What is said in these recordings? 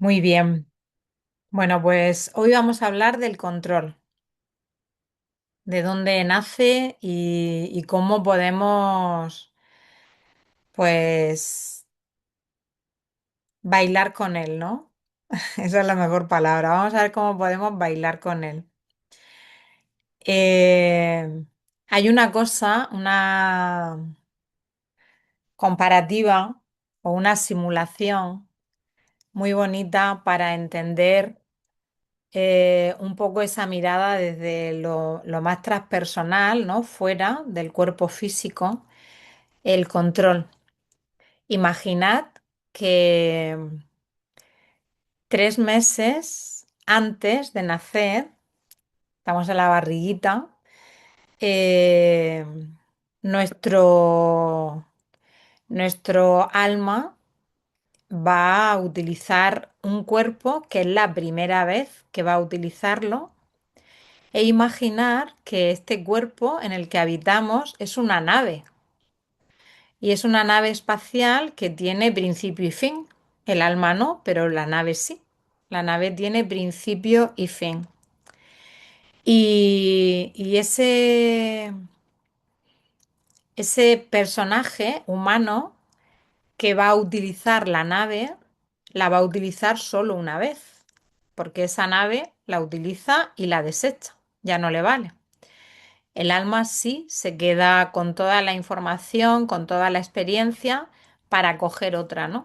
Muy bien. Bueno, pues hoy vamos a hablar del control, de dónde nace y cómo podemos, pues, bailar con él, ¿no? Esa es la mejor palabra. Vamos a ver cómo podemos bailar con él. Eh, Hay una cosa, una comparativa o una simulación muy bonita para entender un poco esa mirada desde lo más transpersonal, ¿no? Fuera del cuerpo físico, el control. Imaginad que 3 meses antes de nacer, estamos en la barriguita, eh, nuestro, nuestro alma va a utilizar un cuerpo que es la primera vez que va a utilizarlo. E imaginar que este cuerpo en el que habitamos es una nave, y es una nave espacial que tiene principio y fin. El alma no, pero la nave sí. La nave tiene principio y fin. Y ese personaje humano que va a utilizar la nave, la va a utilizar solo una vez, porque esa nave la utiliza y la desecha, ya no le vale. El alma sí se queda con toda la información, con toda la experiencia para coger otra, ¿no?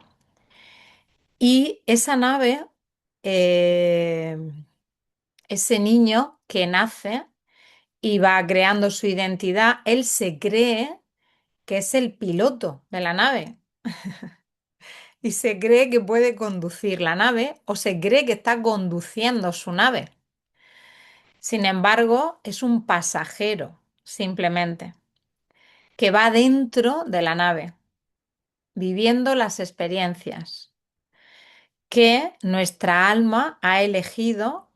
Y esa nave, eh, ese niño que nace y va creando su identidad, él se cree que es el piloto de la nave y se cree que puede conducir la nave o se cree que está conduciendo su nave. Sin embargo, es un pasajero, simplemente, que va dentro de la nave viviendo las experiencias que nuestra alma ha elegido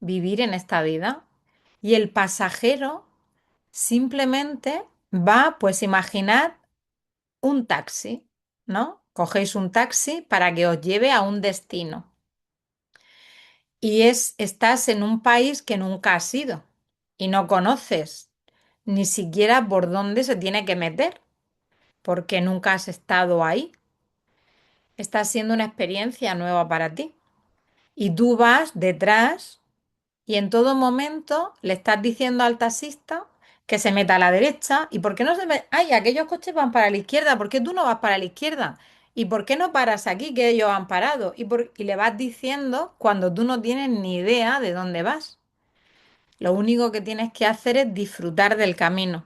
vivir en esta vida. Y el pasajero simplemente va, pues imaginad un taxi, ¿no? Cogéis un taxi para que os lleve a un destino. Estás en un país que nunca has ido y no conoces ni siquiera por dónde se tiene que meter, porque nunca has estado ahí. Está siendo una experiencia nueva para ti. Y tú vas detrás y en todo momento le estás diciendo al taxista que se meta a la derecha. ¿Y por qué no se me... Ay, aquellos coches van para la izquierda, ¿por qué tú no vas para la izquierda? ¿Y por qué no paras aquí que ellos han parado? Y le vas diciendo cuando tú no tienes ni idea de dónde vas. Lo único que tienes que hacer es disfrutar del camino.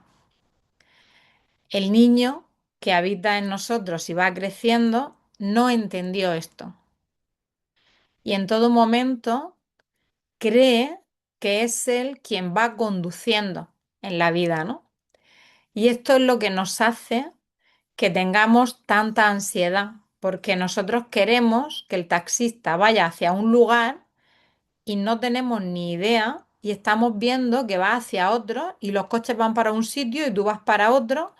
El niño que habita en nosotros y va creciendo no entendió esto. Y en todo momento cree que es él quien va conduciendo en la vida, ¿no? Y esto es lo que nos hace que tengamos tanta ansiedad, porque nosotros queremos que el taxista vaya hacia un lugar y no tenemos ni idea y estamos viendo que va hacia otro y los coches van para un sitio y tú vas para otro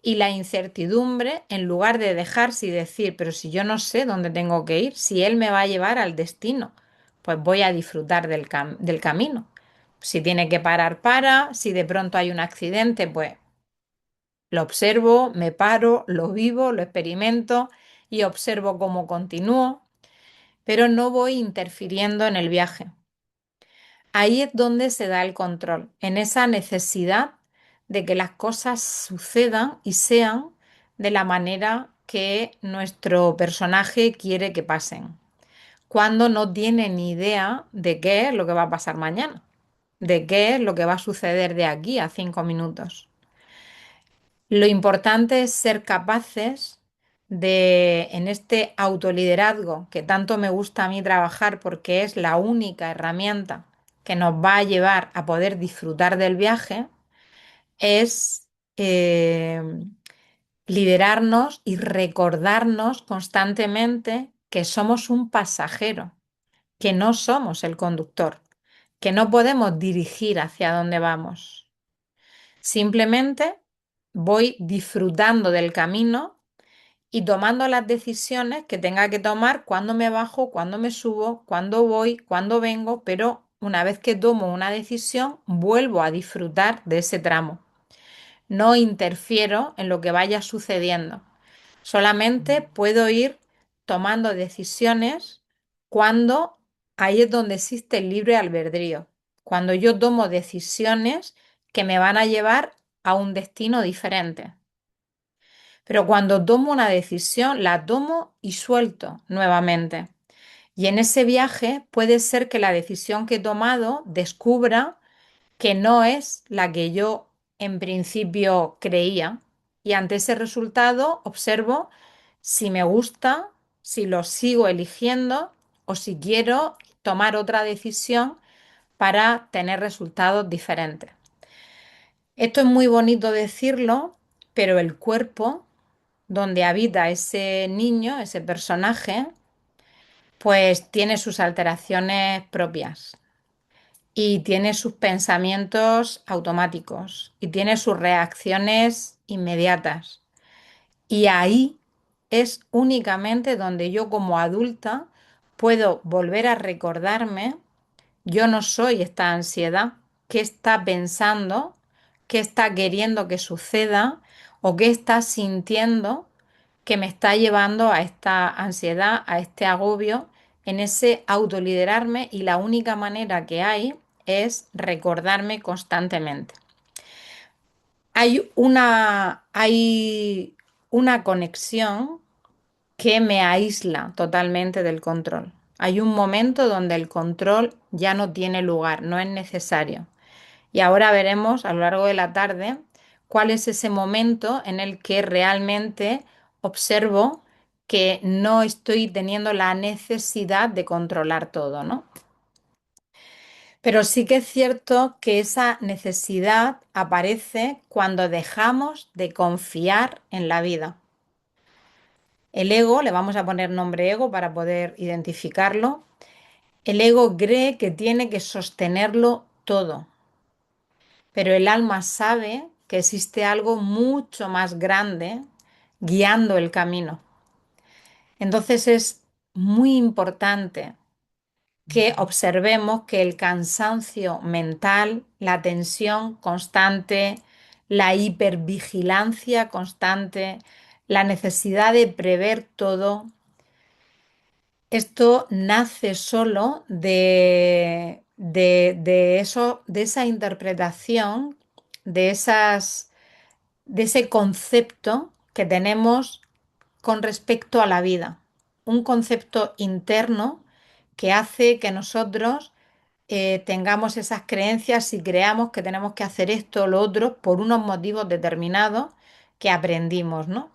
y la incertidumbre, en lugar de dejarse y decir, pero si yo no sé dónde tengo que ir, si él me va a llevar al destino, pues voy a disfrutar del camino. Si tiene que parar, para. Si de pronto hay un accidente, pues lo observo, me paro, lo vivo, lo experimento y observo cómo continúo, pero no voy interfiriendo en el viaje. Ahí es donde se da el control, en esa necesidad de que las cosas sucedan y sean de la manera que nuestro personaje quiere que pasen, cuando no tiene ni idea de qué es lo que va a pasar mañana, de qué es lo que va a suceder de aquí a 5 minutos. Lo importante es ser capaces de, en este autoliderazgo que tanto me gusta a mí trabajar porque es la única herramienta que nos va a llevar a poder disfrutar del viaje, es eh, liderarnos y recordarnos constantemente que somos un pasajero, que no somos el conductor, que no podemos dirigir hacia dónde vamos. Simplemente voy disfrutando del camino y tomando las decisiones que tenga que tomar cuando me bajo, cuando me subo, cuando voy, cuando vengo, pero una vez que tomo una decisión, vuelvo a disfrutar de ese tramo. No interfiero en lo que vaya sucediendo. Solamente puedo ir tomando decisiones cuando ahí es donde existe el libre albedrío. Cuando yo tomo decisiones que me van a llevar a un destino diferente. Pero cuando tomo una decisión, la tomo y suelto nuevamente. Y en ese viaje puede ser que la decisión que he tomado descubra que no es la que yo en principio creía. Y ante ese resultado observo si me gusta, si lo sigo eligiendo o si quiero tomar otra decisión para tener resultados diferentes. Esto es muy bonito decirlo, pero el cuerpo donde habita ese niño, ese personaje, pues tiene sus alteraciones propias y tiene sus pensamientos automáticos y tiene sus reacciones inmediatas. Y ahí es únicamente donde yo como adulta puedo volver a recordarme, yo no soy esta ansiedad, qué está pensando, qué está queriendo que suceda o qué está sintiendo que me está llevando a esta ansiedad, a este agobio, en ese autoliderarme y la única manera que hay es recordarme constantemente. Hay una conexión que me aísla totalmente del control. Hay un momento donde el control ya no tiene lugar, no es necesario. Y ahora veremos a lo largo de la tarde cuál es ese momento en el que realmente observo que no estoy teniendo la necesidad de controlar todo, ¿no? Pero sí que es cierto que esa necesidad aparece cuando dejamos de confiar en la vida. El ego, le vamos a poner nombre ego para poder identificarlo, el ego cree que tiene que sostenerlo todo, pero el alma sabe que existe algo mucho más grande guiando el camino. Entonces es muy importante que observemos que el cansancio mental, la tensión constante, la hipervigilancia constante, la necesidad de prever todo, esto nace solo de eso, de esa interpretación, de ese concepto que tenemos con respecto a la vida. Un concepto interno que hace que nosotros tengamos esas creencias y creamos que tenemos que hacer esto o lo otro por unos motivos determinados que aprendimos, ¿no?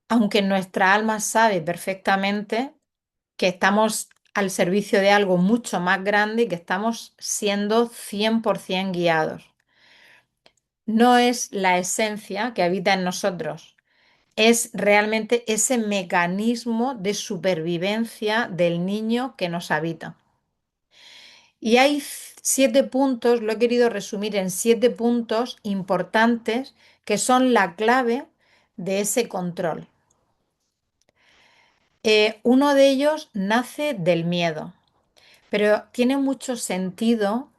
Aunque nuestra alma sabe perfectamente que estamos al servicio de algo mucho más grande y que estamos siendo 100% guiados. No es la esencia que habita en nosotros, es realmente ese mecanismo de supervivencia del niño que nos habita. Y hay 7 puntos, lo he querido resumir en 7 puntos importantes que son la clave de ese control. Uno de ellos nace del miedo, pero tiene mucho sentido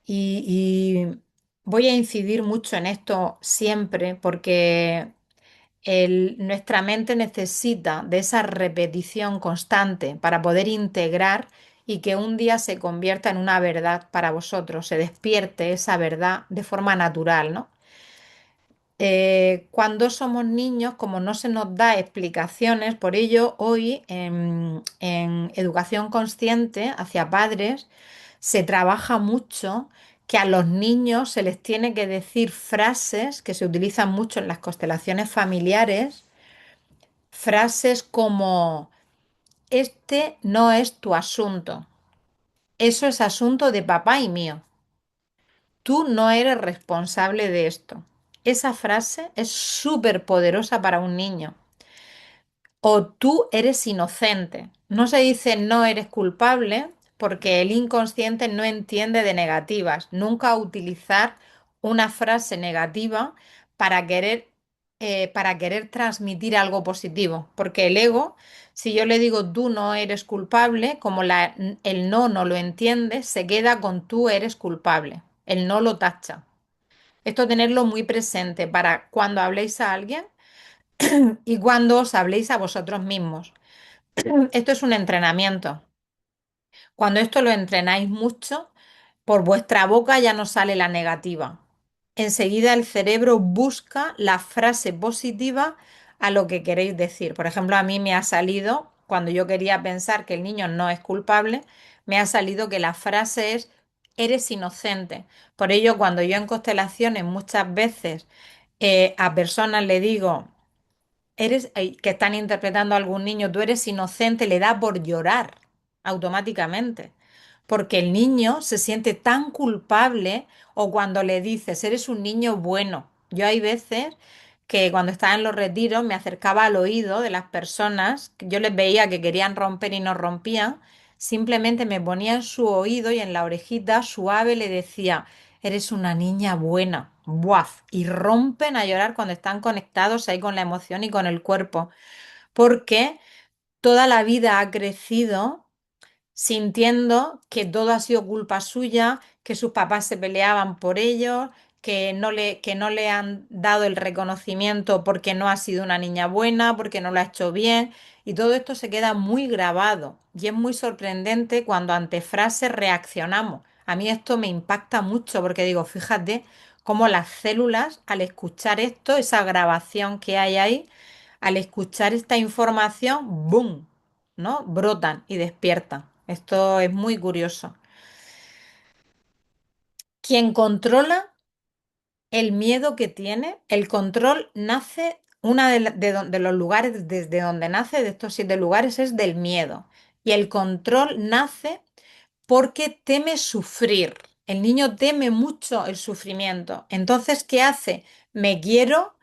y voy a incidir mucho en esto siempre porque nuestra mente necesita de esa repetición constante para poder integrar y que un día se convierta en una verdad para vosotros, se despierte esa verdad de forma natural, ¿no? Cuando somos niños, como no se nos da explicaciones, por ello hoy en educación consciente hacia padres se trabaja mucho que a los niños se les tiene que decir frases que se utilizan mucho en las constelaciones familiares, frases como, este no es tu asunto, eso es asunto de papá y mío, tú no eres responsable de esto. Esa frase es súper poderosa para un niño. O tú eres inocente. No se dice no eres culpable porque el inconsciente no entiende de negativas. Nunca utilizar una frase negativa para querer para querer transmitir algo positivo. Porque el ego, si yo le digo tú no eres culpable, como el no lo entiende, se queda con tú eres culpable. El no lo tacha. Esto tenerlo muy presente para cuando habléis a alguien y cuando os habléis a vosotros mismos. Esto es un entrenamiento. Cuando esto lo entrenáis mucho, por vuestra boca ya no sale la negativa. Enseguida el cerebro busca la frase positiva a lo que queréis decir. Por ejemplo, a mí me ha salido, cuando yo quería pensar que el niño no es culpable, me ha salido que la frase es, eres inocente. Por ello, cuando yo en constelaciones muchas veces a personas le digo, que están interpretando a algún niño, tú eres inocente, le da por llorar automáticamente. Porque el niño se siente tan culpable o cuando le dices, eres un niño bueno. Yo hay veces que cuando estaba en los retiros me acercaba al oído de las personas, que yo les veía que querían romper y no rompían, simplemente me ponía en su oído y en la orejita suave le decía, eres una niña buena. ¡Buaf! Y rompen a llorar cuando están conectados ahí con la emoción y con el cuerpo, porque toda la vida ha crecido sintiendo que todo ha sido culpa suya, que sus papás se peleaban por ellos, que no le han dado el reconocimiento porque no ha sido una niña buena, porque no lo ha hecho bien, y todo esto se queda muy grabado. Y es muy sorprendente cuando ante frases reaccionamos. A mí esto me impacta mucho porque digo, fíjate cómo las células, al escuchar esto, esa grabación que hay ahí, al escuchar esta información, ¡boom! ¿No? Brotan y despiertan. Esto es muy curioso. Quien controla el miedo que tiene, el control nace, una de los lugares desde donde nace, de estos 7 lugares, es del miedo. Y el control nace porque teme sufrir. El niño teme mucho el sufrimiento. Entonces, ¿qué hace? Me quiero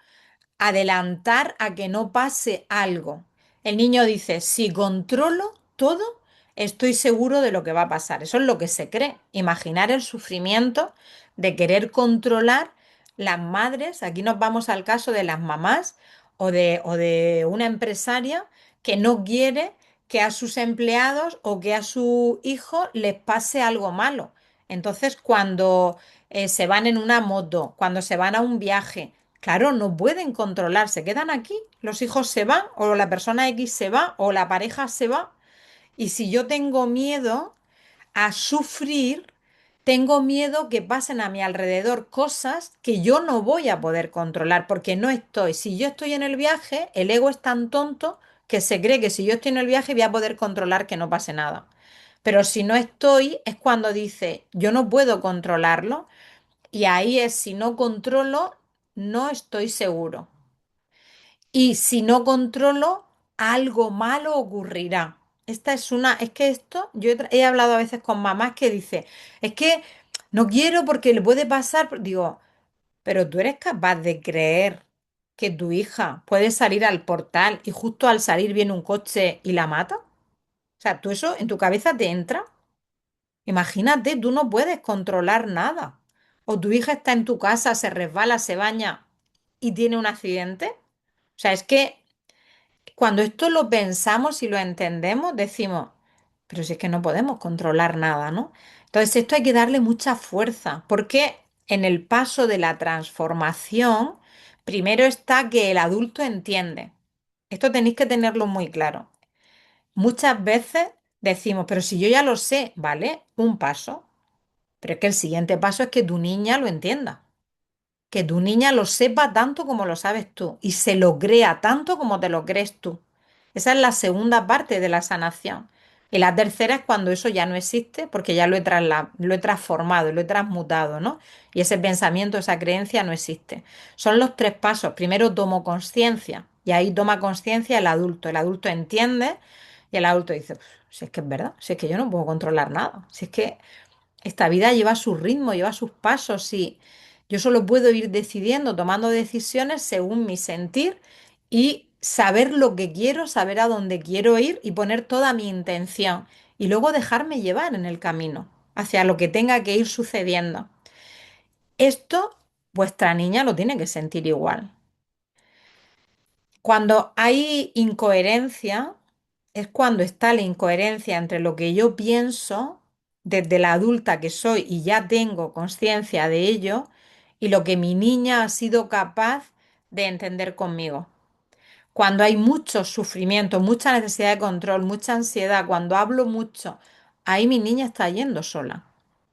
adelantar a que no pase algo. El niño dice, si controlo todo, estoy seguro de lo que va a pasar. Eso es lo que se cree. Imaginar el sufrimiento de querer controlar las madres. Aquí nos vamos al caso de las mamás o de una empresaria que no quiere que a sus empleados o que a su hijo les pase algo malo. Entonces, cuando se van en una moto, cuando se van a un viaje, claro, no pueden controlar, se quedan aquí. Los hijos se van, o la persona X se va, o la pareja se va. Y si yo tengo miedo a sufrir, tengo miedo que pasen a mi alrededor cosas que yo no voy a poder controlar porque no estoy. Si yo estoy en el viaje, el ego es tan tonto que se cree que si yo estoy en el viaje voy a poder controlar que no pase nada. Pero si no estoy, es cuando dice, yo no puedo controlarlo. Y ahí es, si no controlo, no estoy seguro. Y si no controlo, algo malo ocurrirá. Esta es una, es que esto, yo he hablado a veces con mamás que dice, es que no quiero porque le puede pasar. Digo, pero tú eres capaz de creer que tu hija puede salir al portal y justo al salir viene un coche y la mata. O sea, ¿tú eso en tu cabeza te entra? Imagínate, tú no puedes controlar nada. O tu hija está en tu casa, se resbala, se baña y tiene un accidente. O sea, es que cuando esto lo pensamos y lo entendemos, decimos, pero si es que no podemos controlar nada, ¿no? Entonces, esto hay que darle mucha fuerza, porque en el paso de la transformación, primero está que el adulto entiende. Esto tenéis que tenerlo muy claro. Muchas veces decimos, pero si yo ya lo sé, ¿vale? Un paso. Pero es que el siguiente paso es que tu niña lo entienda, que tu niña lo sepa tanto como lo sabes tú y se lo crea tanto como te lo crees tú. Esa es la segunda parte de la sanación. Y la tercera es cuando eso ya no existe, porque ya lo he transformado, lo he transmutado, ¿no? Y ese pensamiento, esa creencia no existe. Son los 3 pasos. Primero tomo conciencia y ahí toma conciencia el adulto. El adulto entiende y el adulto dice, "Pf, si es que es verdad, si es que yo no puedo controlar nada, si es que esta vida lleva su ritmo, lleva sus pasos y yo solo puedo ir decidiendo, tomando decisiones según mi sentir y saber lo que quiero, saber a dónde quiero ir y poner toda mi intención y luego dejarme llevar en el camino hacia lo que tenga que ir sucediendo. Esto vuestra niña lo tiene que sentir igual. Cuando hay incoherencia, es cuando está la incoherencia entre lo que yo pienso desde la adulta que soy y ya tengo conciencia de ello y lo que mi niña ha sido capaz de entender conmigo. Cuando hay mucho sufrimiento, mucha necesidad de control, mucha ansiedad, cuando hablo mucho, ahí mi niña está yendo sola,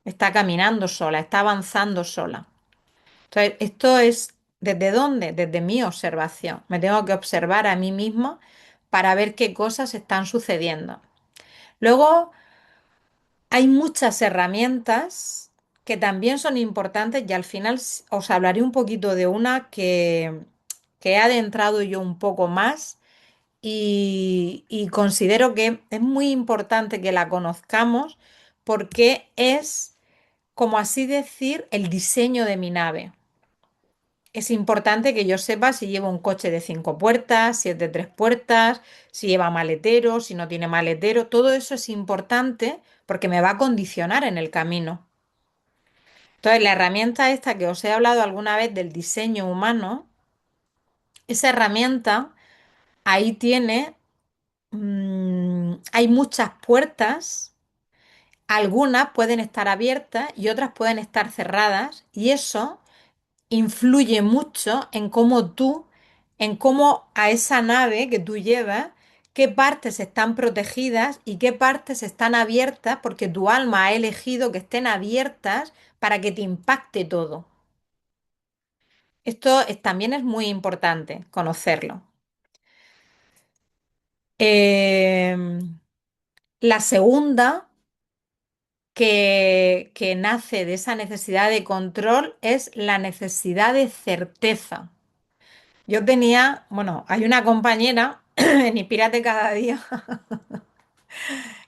está caminando sola, está avanzando sola. Entonces, esto es ¿desde dónde? Desde mi observación. Me tengo que observar a mí misma para ver qué cosas están sucediendo. Luego, hay muchas herramientas que también son importantes y al final os hablaré un poquito de una que he adentrado yo un poco más y considero que es muy importante que la conozcamos porque es, como así decir, el diseño de mi nave. Es importante que yo sepa si lleva un coche de 5 puertas, si es de 3 puertas, si lleva maletero, si no tiene maletero. Todo eso es importante porque me va a condicionar en el camino. Entonces, la herramienta esta que os he hablado alguna vez del diseño humano, esa herramienta ahí tiene, hay muchas puertas, algunas pueden estar abiertas y otras pueden estar cerradas y eso influye mucho en cómo a esa nave que tú llevas, qué partes están protegidas y qué partes están abiertas, porque tu alma ha elegido que estén abiertas para que te impacte todo. También es muy importante conocerlo. Em, la segunda, que nace de esa necesidad de control, es la necesidad de certeza. Yo tenía, bueno, hay una compañera en Inspírate cada día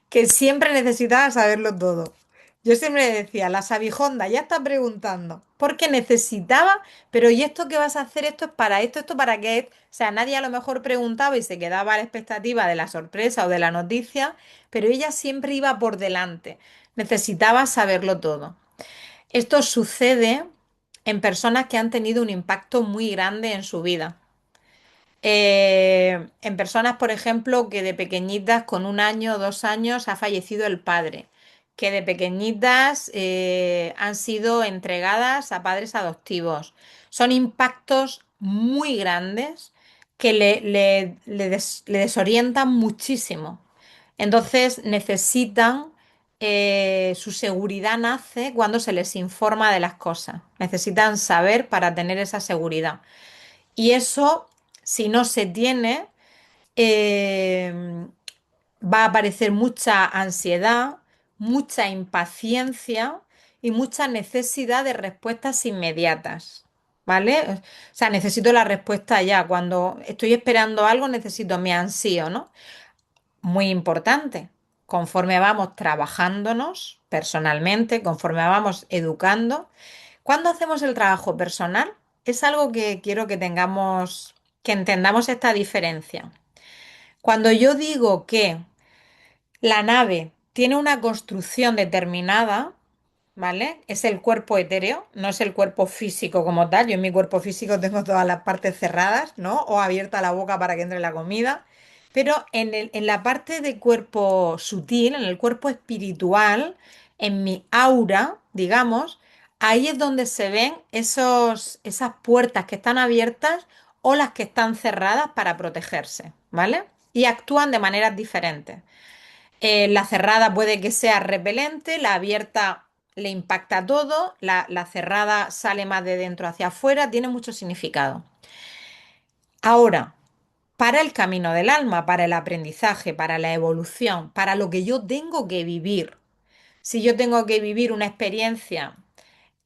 que siempre necesitaba saberlo todo. Yo siempre le decía, la Sabijonda ya está preguntando, porque necesitaba, pero ¿y esto qué vas a hacer? Esto para qué es? O sea, nadie a lo mejor preguntaba y se quedaba a la expectativa de la sorpresa o de la noticia, pero ella siempre iba por delante. Necesitaba saberlo todo. Esto sucede en personas que han tenido un impacto muy grande en su vida. En personas, por ejemplo, que de pequeñitas, con 1 año o 2 años, ha fallecido el padre, que de pequeñitas han sido entregadas a padres adoptivos. Son impactos muy grandes que le desorientan muchísimo. Entonces necesitan, su seguridad nace cuando se les informa de las cosas. Necesitan saber para tener esa seguridad. Y eso, si no se tiene, eh, va a aparecer mucha ansiedad, mucha impaciencia y mucha necesidad de respuestas inmediatas. ¿Vale? O sea, necesito la respuesta ya. Cuando estoy esperando algo, necesito mi ansío, ¿no? Muy importante. Conforme vamos trabajándonos personalmente, conforme vamos educando, cuando hacemos el trabajo personal, es algo que quiero que tengamos, que entendamos esta diferencia. Cuando yo digo que la nave tiene una construcción determinada, ¿vale? Es el cuerpo etéreo, no es el cuerpo físico como tal. Yo en mi cuerpo físico tengo todas las partes cerradas, ¿no? O abierta la boca para que entre la comida. Pero en la parte de cuerpo sutil, en el cuerpo espiritual, en mi aura, digamos, ahí es donde se ven esas puertas que están abiertas o las que están cerradas para protegerse, ¿vale? Y actúan de maneras diferentes. La cerrada puede que sea repelente, la abierta le impacta todo, la cerrada sale más de dentro hacia afuera, tiene mucho significado. Ahora, para el camino del alma, para el aprendizaje, para la evolución, para lo que yo tengo que vivir, si yo tengo que vivir una experiencia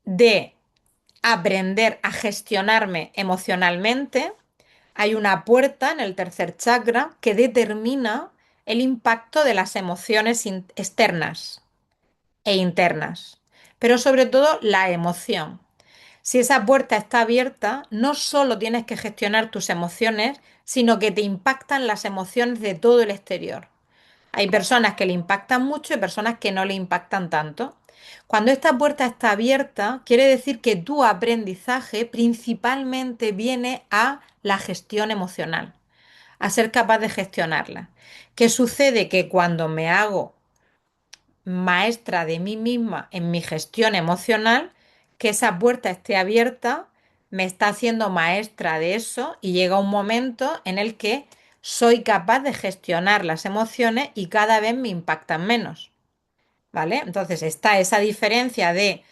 de aprender a gestionarme emocionalmente, hay una puerta en el tercer chakra que determina el impacto de las emociones externas e internas, pero sobre todo la emoción. Si esa puerta está abierta, no solo tienes que gestionar tus emociones, sino que te impactan las emociones de todo el exterior. Hay personas que le impactan mucho y personas que no le impactan tanto. Cuando esta puerta está abierta, quiere decir que tu aprendizaje principalmente viene a la gestión emocional. a ser capaz de gestionarlas. ¿Qué sucede? Que cuando me hago maestra de mí misma en mi gestión emocional, que esa puerta esté abierta, me está haciendo maestra de eso y llega un momento en el que soy capaz de gestionar las emociones y cada vez me impactan menos, ¿vale? Entonces está esa diferencia de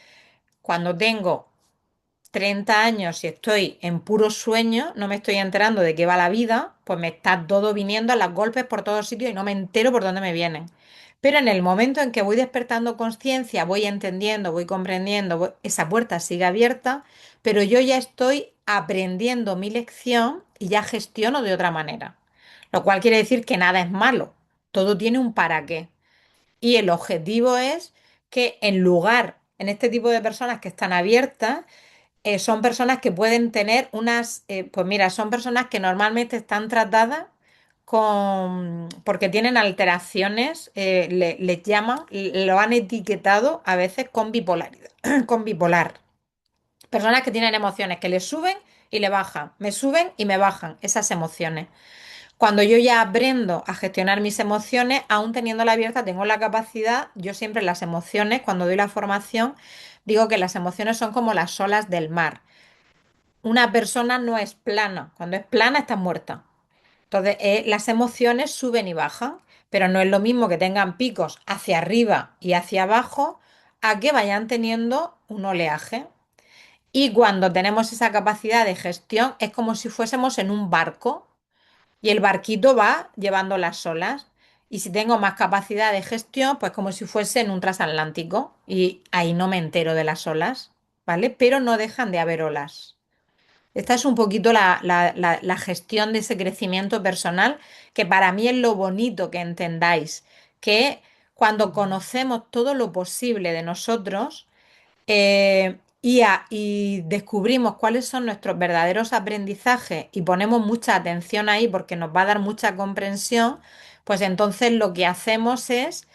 cuando tengo 30 años y estoy en puro sueño, no me estoy enterando de qué va la vida, pues me está todo viniendo a los golpes por todos sitios y no me entero por dónde me vienen. Pero en el momento en que voy despertando conciencia, voy entendiendo, voy comprendiendo, esa puerta sigue abierta, pero yo ya estoy aprendiendo mi lección y ya gestiono de otra manera. Lo cual quiere decir que nada es malo, todo tiene un para qué. Y el objetivo es que en lugar, en este tipo de personas que están abiertas, son personas que pueden tener pues mira, son personas que normalmente están tratadas porque tienen alteraciones, les llaman, lo han etiquetado a veces con bipolaridad, con bipolar. Personas que tienen emociones que les suben y le bajan, me suben y me bajan esas emociones. Cuando yo ya aprendo a gestionar mis emociones, aún teniéndola abierta, tengo la capacidad, yo siempre las emociones, cuando doy la formación, digo que las emociones son como las olas del mar. Una persona no es plana. Cuando es plana, está muerta. Entonces, las emociones suben y bajan, pero no es lo mismo que tengan picos hacia arriba y hacia abajo a que vayan teniendo un oleaje. Y cuando tenemos esa capacidad de gestión, es como si fuésemos en un barco y el barquito va llevando las olas. Y si tengo más capacidad de gestión, pues como si fuese en un transatlántico y ahí no me entero de las olas, ¿vale? Pero no dejan de haber olas. Esta es un poquito la gestión de ese crecimiento personal, que para mí es lo bonito que entendáis, que cuando conocemos todo lo posible de nosotros, y descubrimos cuáles son nuestros verdaderos aprendizajes y ponemos mucha atención ahí porque nos va a dar mucha comprensión, pues entonces lo que hacemos es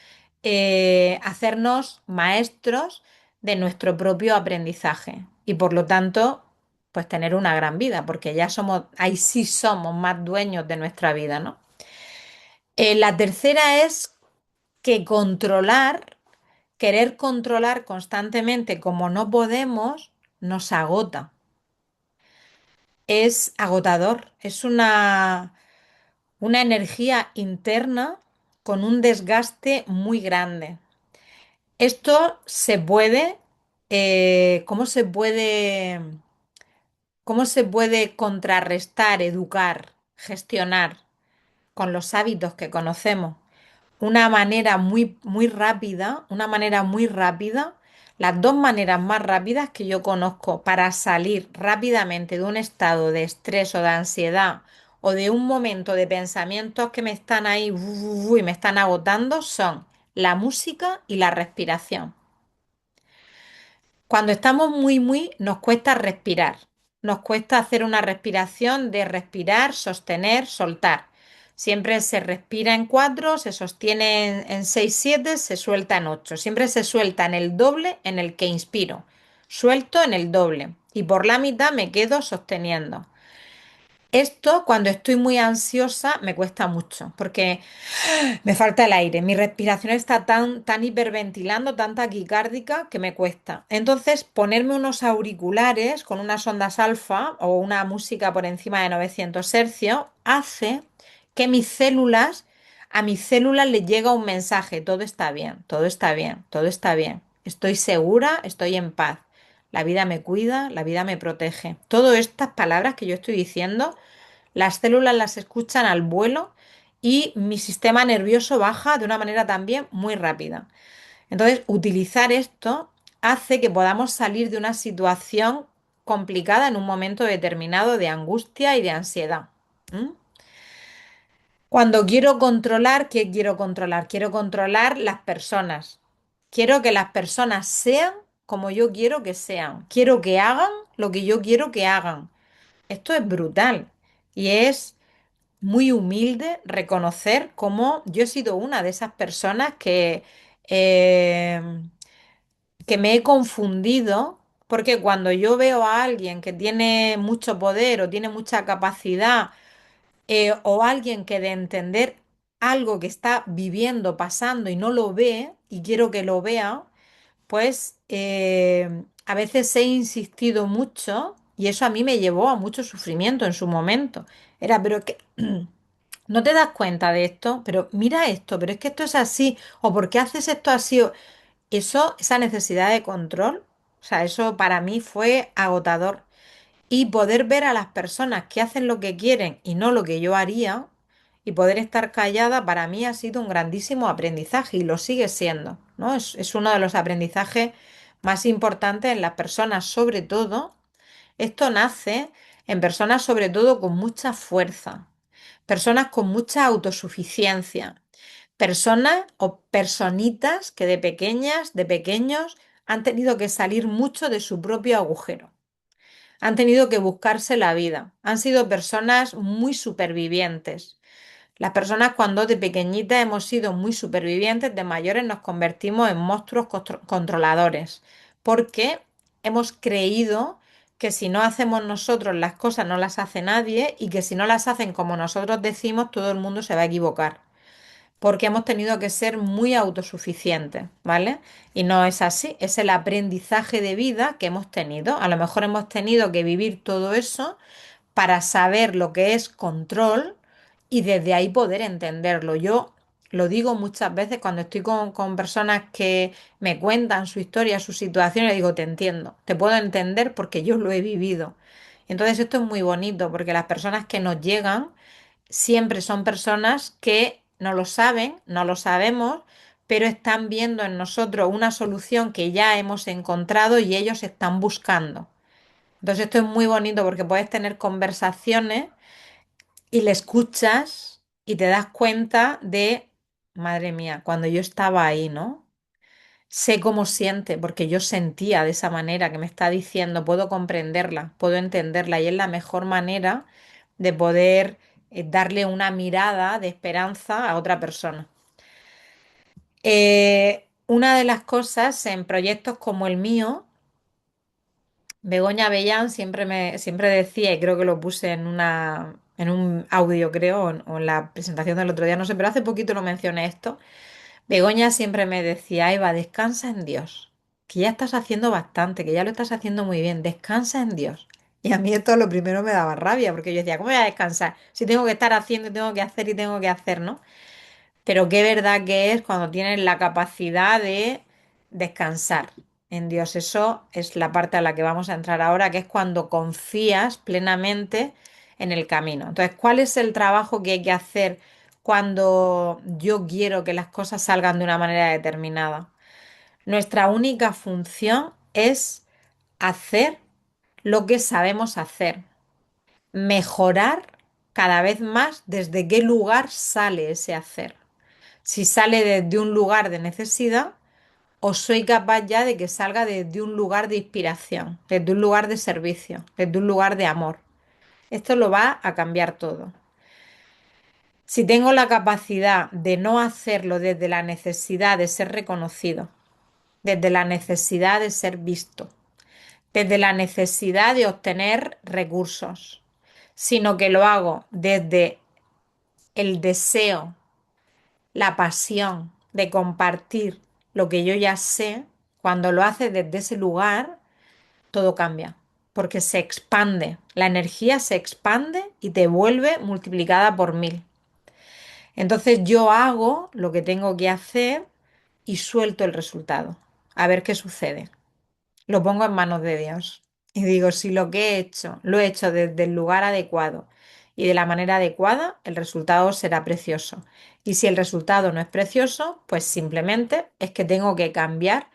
hacernos maestros de nuestro propio aprendizaje y por lo tanto, pues tener una gran vida, porque ya somos, ahí sí somos más dueños de nuestra vida, ¿no? La tercera es que querer controlar constantemente como no podemos, nos agota. Es agotador, es una energía interna con un desgaste muy grande. Esto se puede, ¿cómo se puede, cómo se puede contrarrestar, educar, gestionar con los hábitos que conocemos? Una manera muy rápida, una manera muy rápida, las dos maneras más rápidas que yo conozco para salir rápidamente de un estado de estrés o de ansiedad o de un momento de pensamientos que me están ahí y me están agotando son la música y la respiración. Cuando estamos nos cuesta respirar. Nos cuesta hacer una respiración de respirar, sostener, soltar. Siempre se respira en 4, se sostiene en 6, 7, se suelta en 8. Siempre se suelta en el doble en el que inspiro. Suelto en el doble y por la mitad me quedo sosteniendo. Esto cuando estoy muy ansiosa me cuesta mucho porque me falta el aire, mi respiración está tan hiperventilando, tan taquicárdica que me cuesta. Entonces, ponerme unos auriculares con unas ondas alfa o una música por encima de 900 hercios hace que a mis células les llega un mensaje, todo está bien, todo está bien, todo está bien. Estoy segura, estoy en paz. La vida me cuida, la vida me protege. Todas estas palabras que yo estoy diciendo las células las escuchan al vuelo y mi sistema nervioso baja de una manera también muy rápida. Entonces, utilizar esto hace que podamos salir de una situación complicada en un momento determinado de angustia y de ansiedad. ¿Mm? Cuando quiero controlar, ¿qué quiero controlar? Quiero controlar las personas. Quiero que las personas sean como yo quiero que sean. Quiero que hagan lo que yo quiero que hagan. Esto es brutal y es muy humilde reconocer cómo yo he sido una de esas personas eh, que me he confundido, porque cuando yo veo a alguien que tiene mucho poder o tiene mucha capacidad o alguien que de entender algo que está viviendo, pasando y no lo ve, y quiero que lo vea, pues a veces he insistido mucho y eso a mí me llevó a mucho sufrimiento en su momento. Era, pero que no te das cuenta de esto, pero mira esto, pero es que esto es así, o por qué haces esto así. Eso, esa necesidad de control, o sea, eso para mí fue agotador. Y poder ver a las personas que hacen lo que quieren y no lo que yo haría, y poder estar callada, para mí ha sido un grandísimo aprendizaje y lo sigue siendo, ¿no? Es uno de los aprendizajes más importantes en las personas, sobre todo. Esto nace en personas, sobre todo, con mucha fuerza, personas con mucha autosuficiencia, personas o personitas que de pequeñas, de pequeños, han tenido que salir mucho de su propio agujero, han tenido que buscarse la vida, han sido personas muy supervivientes. Las personas cuando de pequeñitas hemos sido muy supervivientes, de mayores nos convertimos en monstruos controladores, porque hemos creído que si no hacemos nosotros las cosas no las hace nadie y que si no las hacen como nosotros decimos todo el mundo se va a equivocar porque hemos tenido que ser muy autosuficientes, ¿vale? Y no es así, es el aprendizaje de vida que hemos tenido. A lo mejor hemos tenido que vivir todo eso para saber lo que es control y desde ahí poder entenderlo. Yo lo digo muchas veces cuando estoy con personas que me cuentan su historia, su situación, y digo, te entiendo, te puedo entender porque yo lo he vivido. Entonces esto es muy bonito porque las personas que nos llegan siempre son personas que no lo saben, no lo sabemos, pero están viendo en nosotros una solución que ya hemos encontrado y ellos están buscando. Entonces esto es muy bonito porque puedes tener conversaciones y le escuchas y te das cuenta de, madre mía, cuando yo estaba ahí, ¿no? Sé cómo siente, porque yo sentía de esa manera que me está diciendo, puedo comprenderla, puedo entenderla y es la mejor manera de poder darle una mirada de esperanza a otra persona. Una de las cosas en proyectos como el mío, Begoña Avellán siempre decía, y creo que lo puse en un audio, creo, o en la presentación del otro día, no sé, pero hace poquito lo mencioné esto. Begoña siempre me decía, Eva, descansa en Dios, que ya estás haciendo bastante, que ya lo estás haciendo muy bien, descansa en Dios. Y a mí esto lo primero me daba rabia, porque yo decía, ¿cómo voy a descansar? Si tengo que estar haciendo, tengo que hacer y tengo que hacer, ¿no? Pero qué verdad que es cuando tienes la capacidad de descansar en Dios. Eso es la parte a la que vamos a entrar ahora, que es cuando confías plenamente en el camino. Entonces, ¿cuál es el trabajo que hay que hacer cuando yo quiero que las cosas salgan de una manera determinada? Nuestra única función es hacer lo que sabemos hacer, mejorar cada vez más desde qué lugar sale ese hacer. Si sale desde un lugar de necesidad o soy capaz ya de que salga desde un lugar de inspiración, desde un lugar de servicio, desde un lugar de amor. Esto lo va a cambiar todo. Si tengo la capacidad de no hacerlo desde la necesidad de ser reconocido, desde la necesidad de ser visto, desde la necesidad de obtener recursos, sino que lo hago desde el deseo, la pasión de compartir lo que yo ya sé, cuando lo haces desde ese lugar, todo cambia, porque se expande, la energía se expande y te vuelve multiplicada por 1000. Entonces yo hago lo que tengo que hacer y suelto el resultado, a ver qué sucede. Lo pongo en manos de Dios. Y digo, si lo que he hecho, lo he hecho desde el lugar adecuado y de la manera adecuada, el resultado será precioso. Y si el resultado no es precioso, pues simplemente es que tengo que cambiar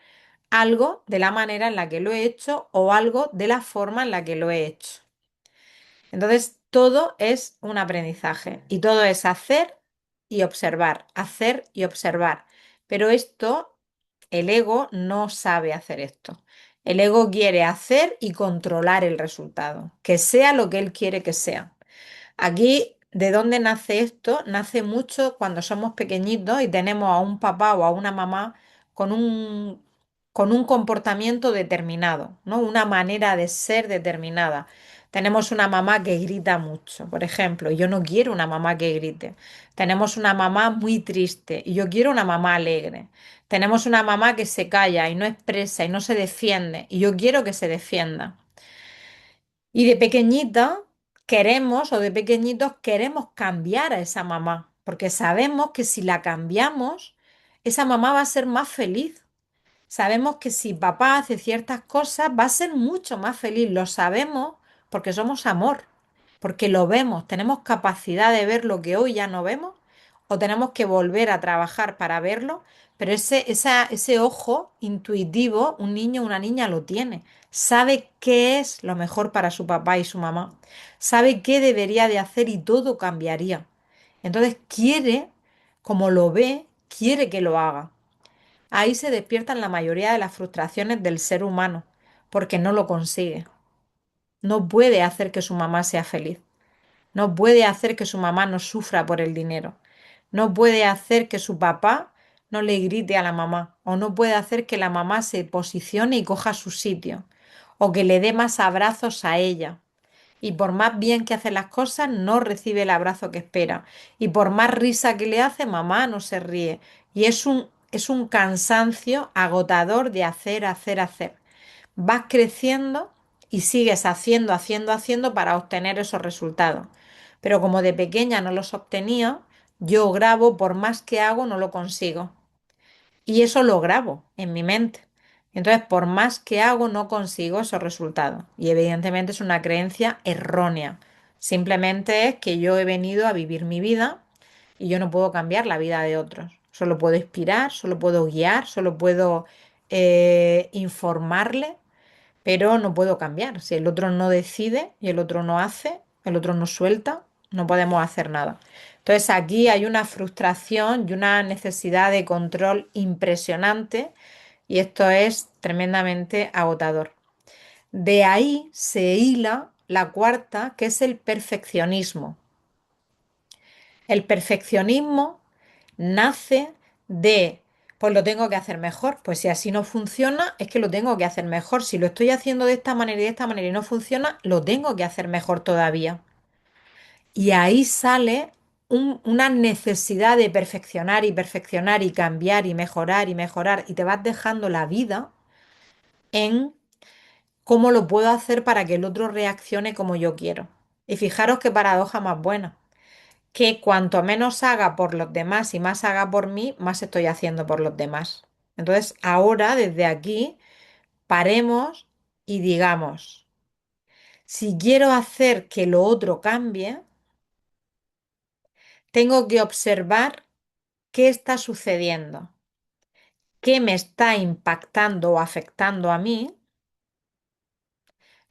algo de la manera en la que lo he hecho o algo de la forma en la que lo he hecho. Entonces, todo es un aprendizaje y todo es hacer y observar. Pero esto, el ego no sabe hacer esto. El ego quiere hacer y controlar el resultado, que sea lo que él quiere que sea. Aquí, ¿de dónde nace esto? Nace mucho cuando somos pequeñitos y tenemos a un papá o a una mamá con con un comportamiento determinado, ¿no? Una manera de ser determinada. Tenemos una mamá que grita mucho, por ejemplo, y yo no quiero una mamá que grite. Tenemos una mamá muy triste y yo quiero una mamá alegre. Tenemos una mamá que se calla y no expresa y no se defiende y yo quiero que se defienda. Y de pequeñita queremos o de pequeñitos queremos cambiar a esa mamá, porque sabemos que si la cambiamos, esa mamá va a ser más feliz. Sabemos que si papá hace ciertas cosas, va a ser mucho más feliz. Lo sabemos porque somos amor, porque lo vemos. Tenemos capacidad de ver lo que hoy ya no vemos o tenemos que volver a trabajar para verlo, pero ese ojo intuitivo, un niño o una niña lo tiene. Sabe qué es lo mejor para su papá y su mamá. Sabe qué debería de hacer y todo cambiaría. Entonces quiere, como lo ve, quiere que lo haga. Ahí se despiertan la mayoría de las frustraciones del ser humano, porque no lo consigue. No puede hacer que su mamá sea feliz. No puede hacer que su mamá no sufra por el dinero. No puede hacer que su papá no le grite a la mamá. O no puede hacer que la mamá se posicione y coja su sitio. O que le dé más abrazos a ella. Y por más bien que hace las cosas, no recibe el abrazo que espera. Y por más risa que le hace, mamá no se ríe. Y es un cansancio agotador de hacer, hacer, hacer. Vas creciendo y sigues haciendo, haciendo, haciendo para obtener esos resultados. Pero como de pequeña no los obtenía, yo grabo, por más que hago, no lo consigo. Y eso lo grabo en mi mente. Entonces, por más que hago, no consigo esos resultados. Y evidentemente es una creencia errónea. Simplemente es que yo he venido a vivir mi vida y yo no puedo cambiar la vida de otros. Solo puedo inspirar, solo puedo guiar, solo puedo informarle, pero no puedo cambiar. Si el otro no decide y el otro no hace, el otro no suelta, no podemos hacer nada. Entonces aquí hay una frustración y una necesidad de control impresionante y esto es tremendamente agotador. De ahí se hila la cuarta, que es el perfeccionismo. El perfeccionismo nace de, pues lo tengo que hacer mejor. Pues si así no funciona, es que lo tengo que hacer mejor. Si lo estoy haciendo de esta manera y de esta manera y no funciona, lo tengo que hacer mejor todavía. Y ahí sale una necesidad de perfeccionar y cambiar y mejorar. Y te vas dejando la vida en cómo lo puedo hacer para que el otro reaccione como yo quiero. Y fijaros qué paradoja más buena, que cuanto menos haga por los demás y más haga por mí, más estoy haciendo por los demás. Entonces, ahora, desde aquí, paremos y digamos, si quiero hacer que lo otro cambie, tengo que observar qué está sucediendo, qué me está impactando o afectando a mí.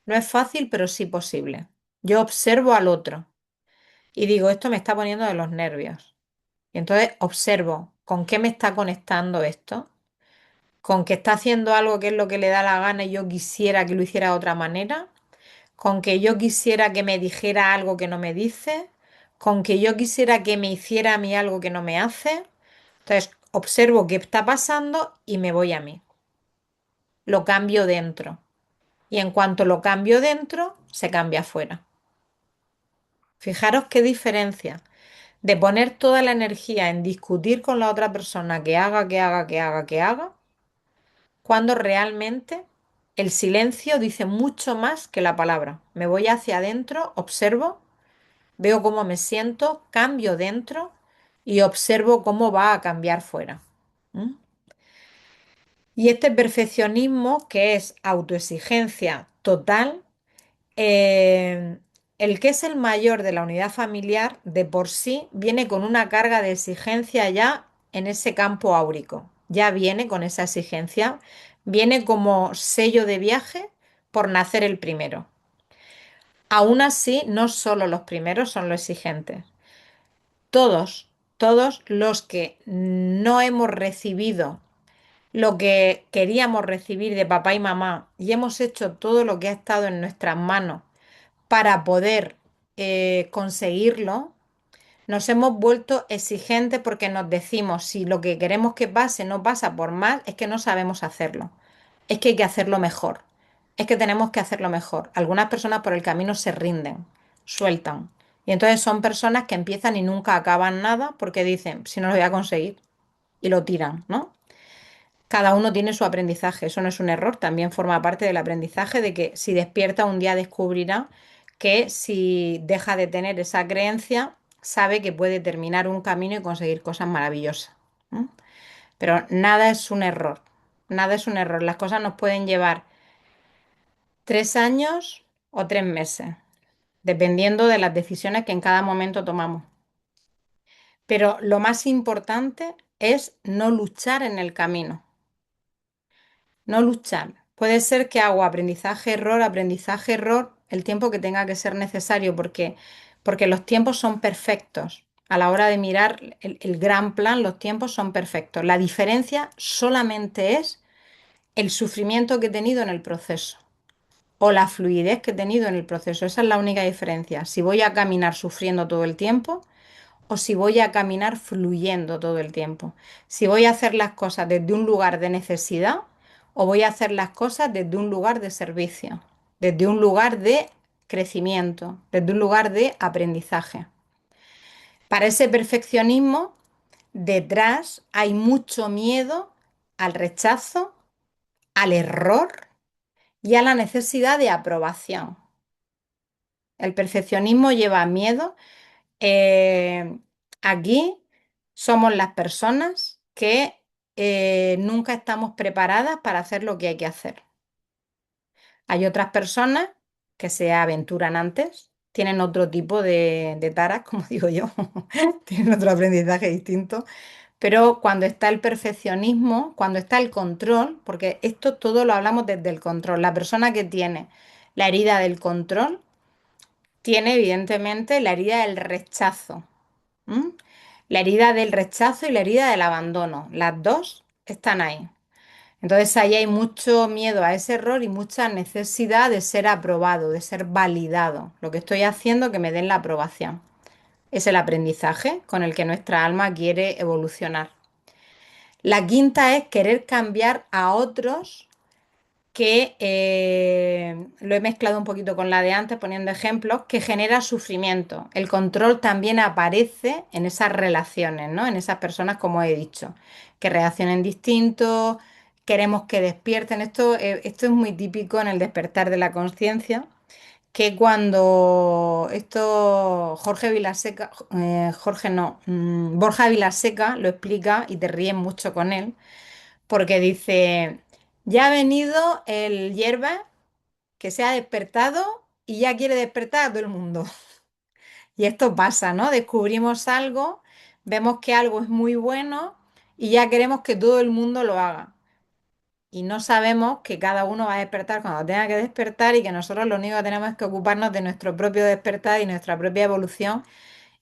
No es fácil, pero sí posible. Yo observo al otro y digo, esto me está poniendo de los nervios. Y entonces observo con qué me está conectando esto, con que está haciendo algo que es lo que le da la gana y yo quisiera que lo hiciera de otra manera, con que yo quisiera que me dijera algo que no me dice, con que yo quisiera que me hiciera a mí algo que no me hace. Entonces observo qué está pasando y me voy a mí. Lo cambio dentro. Y en cuanto lo cambio dentro, se cambia afuera. Fijaros qué diferencia de poner toda la energía en discutir con la otra persona que haga, que haga, que haga, que haga, cuando realmente el silencio dice mucho más que la palabra. Me voy hacia adentro, observo, veo cómo me siento, cambio dentro y observo cómo va a cambiar fuera. ¿Mm? Y este perfeccionismo, que es autoexigencia total, eh, el que es el mayor de la unidad familiar, de por sí viene con una carga de exigencia ya en ese campo áurico. Ya viene con esa exigencia, viene como sello de viaje por nacer el primero. Aún así, no solo los primeros son los exigentes. Todos los que no hemos recibido lo que queríamos recibir de papá y mamá y hemos hecho todo lo que ha estado en nuestras manos para poder conseguirlo, nos hemos vuelto exigentes porque nos decimos, si lo que queremos que pase no pasa por más, es que no sabemos hacerlo, es que hay que hacerlo mejor. es que tenemos que hacerlo mejor. Algunas personas por el camino se rinden, sueltan. Y entonces son personas que empiezan y nunca acaban nada porque dicen, si no lo voy a conseguir, y lo tiran, ¿no? Cada uno tiene su aprendizaje, eso no es un error, también forma parte del aprendizaje de que si despierta un día descubrirá que si deja de tener esa creencia, sabe que puede terminar un camino y conseguir cosas maravillosas. ¿No? Pero nada es un error, nada es un error. Las cosas nos pueden llevar 3 años o 3 meses, dependiendo de las decisiones que en cada momento tomamos. Pero lo más importante es no luchar en el camino. No luchar. Puede ser que hago aprendizaje, error, el tiempo que tenga que ser necesario, porque los tiempos son perfectos. A la hora de mirar el gran plan, los tiempos son perfectos. La diferencia solamente es el sufrimiento que he tenido en el proceso o la fluidez que he tenido en el proceso. Esa es la única diferencia. Si voy a caminar sufriendo todo el tiempo o si voy a caminar fluyendo todo el tiempo. Si voy a hacer las cosas desde un lugar de necesidad o voy a hacer las cosas desde un lugar de servicio, desde un lugar de crecimiento, desde un lugar de aprendizaje. Para ese perfeccionismo, detrás hay mucho miedo al rechazo, al error y a la necesidad de aprobación. El perfeccionismo lleva miedo. Eh, Aquí somos las personas que nunca estamos preparadas para hacer lo que hay que hacer. Hay otras personas que se aventuran antes, tienen otro tipo de taras, como digo yo, tienen otro aprendizaje distinto, pero cuando está el perfeccionismo, cuando está el control, porque esto todo lo hablamos desde el control, la persona que tiene la herida del control tiene evidentemente la herida del rechazo. ¿M? La herida del rechazo y la herida del abandono. Las dos están ahí. Entonces ahí hay mucho miedo a ese error y mucha necesidad de ser aprobado, de ser validado. Lo que estoy haciendo que me den la aprobación. Es el aprendizaje con el que nuestra alma quiere evolucionar. La quinta es querer cambiar a otros que lo he mezclado un poquito con la de antes, poniendo ejemplos, que genera sufrimiento. El control también aparece en esas relaciones, ¿no? En esas personas, como he dicho, que reaccionen distinto, queremos que despierten. Esto es muy típico en el despertar de la conciencia, que cuando esto Jorge Vilaseca, Jorge no, Borja Vilaseca lo explica y te ríes mucho con él porque dice, ya ha venido el hierba que se ha despertado y ya quiere despertar a todo el mundo. Y esto pasa, ¿no? Descubrimos algo, vemos que algo es muy bueno y ya queremos que todo el mundo lo haga. Y no sabemos que cada uno va a despertar cuando tenga que despertar y que nosotros lo único que tenemos es que ocuparnos de nuestro propio despertar y nuestra propia evolución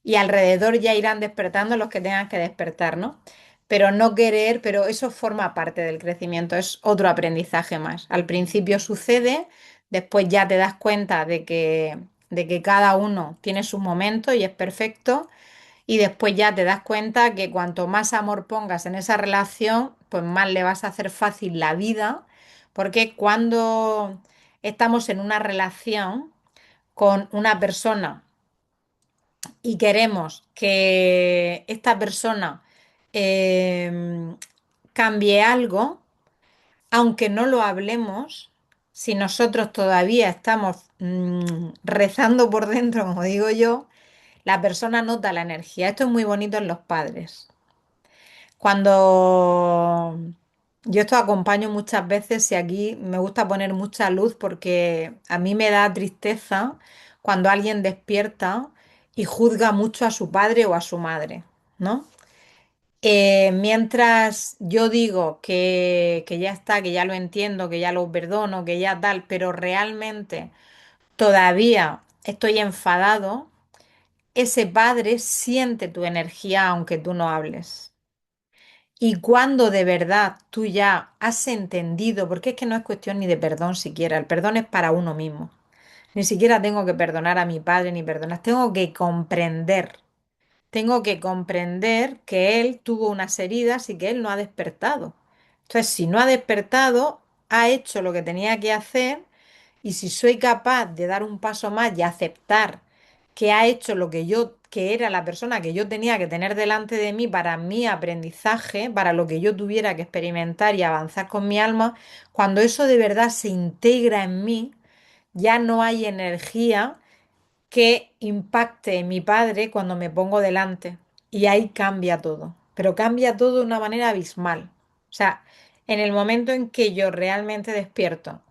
y alrededor ya irán despertando los que tengan que despertar, ¿no? Pero no querer, pero eso forma parte del crecimiento, es otro aprendizaje más. Al principio sucede, después ya te das cuenta de que cada uno tiene sus momentos y es perfecto, y después ya te das cuenta que cuanto más amor pongas en esa relación, pues más le vas a hacer fácil la vida, porque cuando estamos en una relación con una persona, y queremos que esta persona eh, cambie algo, aunque no lo hablemos, si nosotros todavía estamos rezando por dentro, como digo yo, la persona nota la energía. Esto es muy bonito en los padres. Cuando yo esto acompaño muchas veces y aquí me gusta poner mucha luz porque a mí me da tristeza cuando alguien despierta y juzga mucho a su padre o a su madre, ¿no? Mientras yo digo que ya está, que ya lo entiendo, que ya lo perdono, que ya tal, pero realmente todavía estoy enfadado, ese padre siente tu energía aunque tú no hables. Y cuando de verdad tú ya has entendido, porque es que no es cuestión ni de perdón siquiera, el perdón es para uno mismo. Ni siquiera tengo que perdonar a mi padre ni perdonar, tengo que comprender que él tuvo unas heridas y que él no ha despertado. Entonces, si no ha despertado, ha hecho lo que tenía que hacer, Y si soy capaz de dar un paso más y aceptar que ha hecho lo que yo, que era la persona que yo tenía que tener delante de mí para mi aprendizaje, para lo que yo tuviera que experimentar y avanzar con mi alma, cuando eso de verdad se integra en mí, ya no hay energía que impacte en mi padre cuando me pongo delante. Y ahí cambia todo, pero cambia todo de una manera abismal. O sea, en el momento en que yo realmente despierto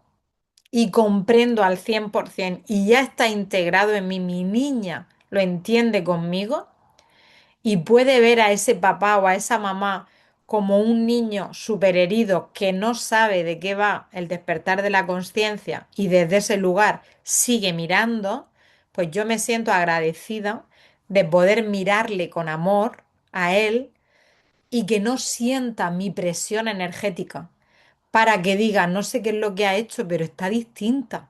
y comprendo al 100% y ya está integrado en mí, mi niña lo entiende conmigo y puede ver a ese papá o a esa mamá como un niño superherido que no sabe de qué va el despertar de la conciencia y desde ese lugar sigue mirando, pues yo me siento agradecida de poder mirarle con amor a él y que no sienta mi presión energética para que diga, no sé qué es lo que ha hecho, pero está distinta.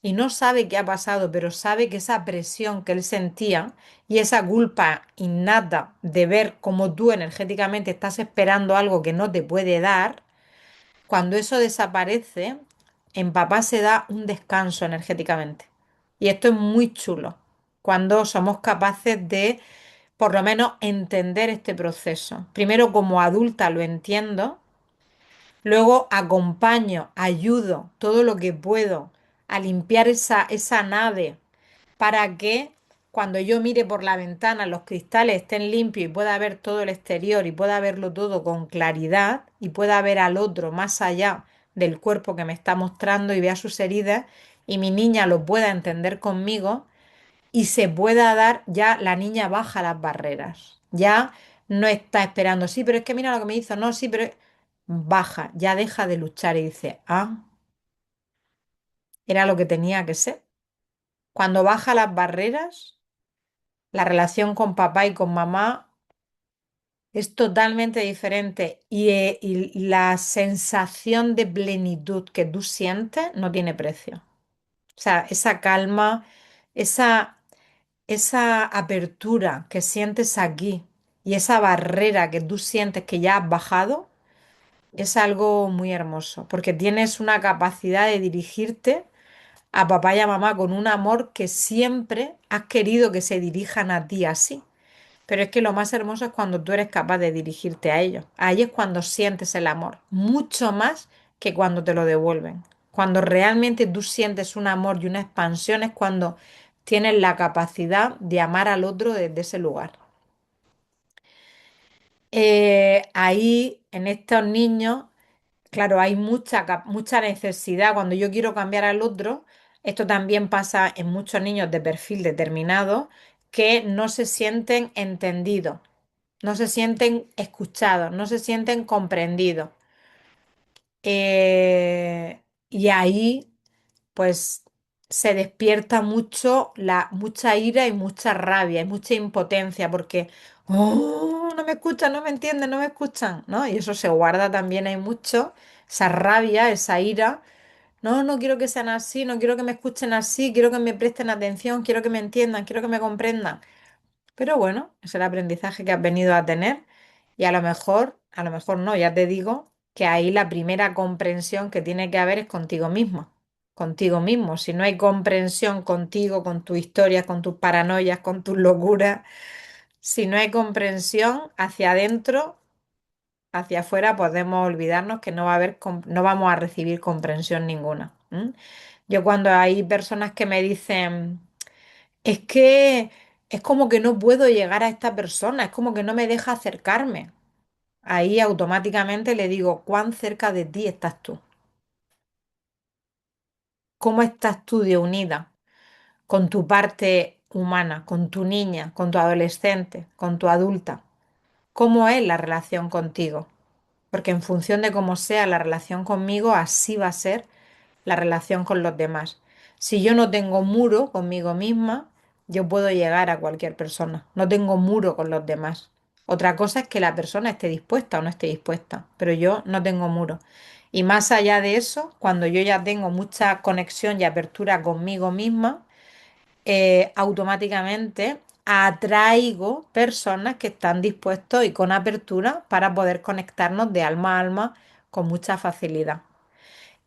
Y no sabe qué ha pasado, pero sabe que esa presión que él sentía y esa culpa innata de ver cómo tú energéticamente estás esperando algo que no te puede dar, cuando eso desaparece, en papá se da un descanso energéticamente. Y esto es muy chulo, cuando somos capaces de, por lo menos, entender este proceso. Primero, como adulta lo entiendo. Luego acompaño, ayudo todo lo que puedo a limpiar esa nave para que cuando yo mire por la ventana los cristales estén limpios y pueda ver todo el exterior y pueda verlo todo con claridad y pueda ver al otro más allá del cuerpo que me está mostrando y vea sus heridas y mi niña lo pueda entender conmigo y se pueda dar, ya la niña baja las barreras, ya no está esperando, sí, pero es que mira lo que me hizo, no, sí, pero baja, ya deja de luchar y dice, ah, era lo que tenía que ser. Cuando baja las barreras, la relación con papá y con mamá es totalmente diferente y la sensación de plenitud que tú sientes no tiene precio. O sea, esa calma, esa esa apertura que sientes aquí y esa barrera que tú sientes que ya has bajado es algo muy hermoso, porque tienes una capacidad de dirigirte a papá y a mamá con un amor que siempre has querido que se dirijan a ti así. Pero es que lo más hermoso es cuando tú eres capaz de dirigirte a ellos. Ahí es cuando sientes el amor, mucho más que cuando te lo devuelven. Cuando realmente tú sientes un amor y una expansión es cuando tienes la capacidad de amar al otro desde ese lugar. Ahí, en estos niños, claro, hay mucha necesidad. Cuando yo quiero cambiar al otro, esto también pasa en muchos niños de perfil determinado que no se sienten entendidos, no se sienten escuchados, no se sienten comprendidos. Y ahí, pues, se despierta mucho mucha ira y mucha rabia y mucha impotencia porque, oh, no me escuchan, no me entienden, no me escuchan, ¿no? Y eso se guarda también, hay mucho, esa rabia, esa ira. No, no quiero que sean así, no quiero que me escuchen así, quiero que me presten atención, quiero que me entiendan, quiero que me comprendan. Pero bueno, es el aprendizaje que has venido a tener y a lo mejor no, ya te digo que ahí la primera comprensión que tiene que haber es contigo mismo, contigo mismo. Si no hay comprensión contigo, con tus historias, con tus paranoias, con tus locuras, si no hay comprensión hacia adentro, hacia afuera, podemos olvidarnos que no va a haber, no vamos a recibir comprensión ninguna. ¿M? Yo cuando hay personas que me dicen es que es como que no puedo llegar a esta persona, es como que no me deja acercarme. Ahí automáticamente le digo, ¿cuán cerca de ti estás tú? ¿Cómo estás tú de unida con tu parte humana, con tu niña, con tu adolescente, con tu adulta? ¿Cómo es la relación contigo? Porque en función de cómo sea la relación conmigo, así va a ser la relación con los demás. Si yo no tengo muro conmigo misma, yo puedo llegar a cualquier persona. No tengo muro con los demás. Otra cosa es que la persona esté dispuesta o no esté dispuesta, pero yo no tengo muro. Y más allá de eso, cuando yo ya tengo mucha conexión y apertura conmigo misma, automáticamente atraigo personas que están dispuestos y con apertura para poder conectarnos de alma a alma con mucha facilidad.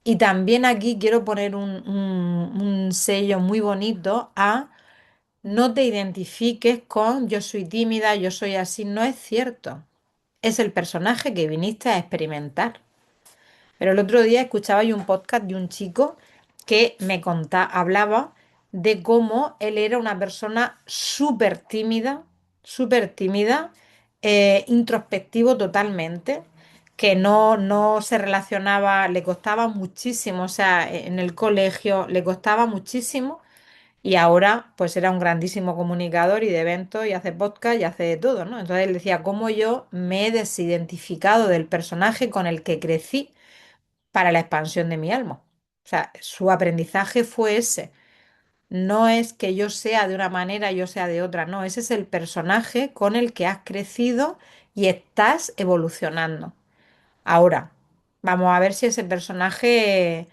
Y también aquí quiero poner un sello muy bonito a no te identifiques con yo soy tímida, yo soy así. No es cierto. Es el personaje que viniste a experimentar. Pero el otro día escuchaba yo un podcast de un chico que hablaba de cómo él era una persona súper tímida, introspectivo totalmente, que no se relacionaba, le costaba muchísimo, o sea, en el colegio le costaba muchísimo y ahora pues era un grandísimo comunicador y de eventos y hace podcast y hace de todo, ¿no? Entonces él decía, cómo yo me he desidentificado del personaje con el que crecí para la expansión de mi alma. O sea, su aprendizaje fue ese. No es que yo sea de una manera, yo sea de otra, no, ese es el personaje con el que has crecido y estás evolucionando. Ahora, vamos a ver si ese personaje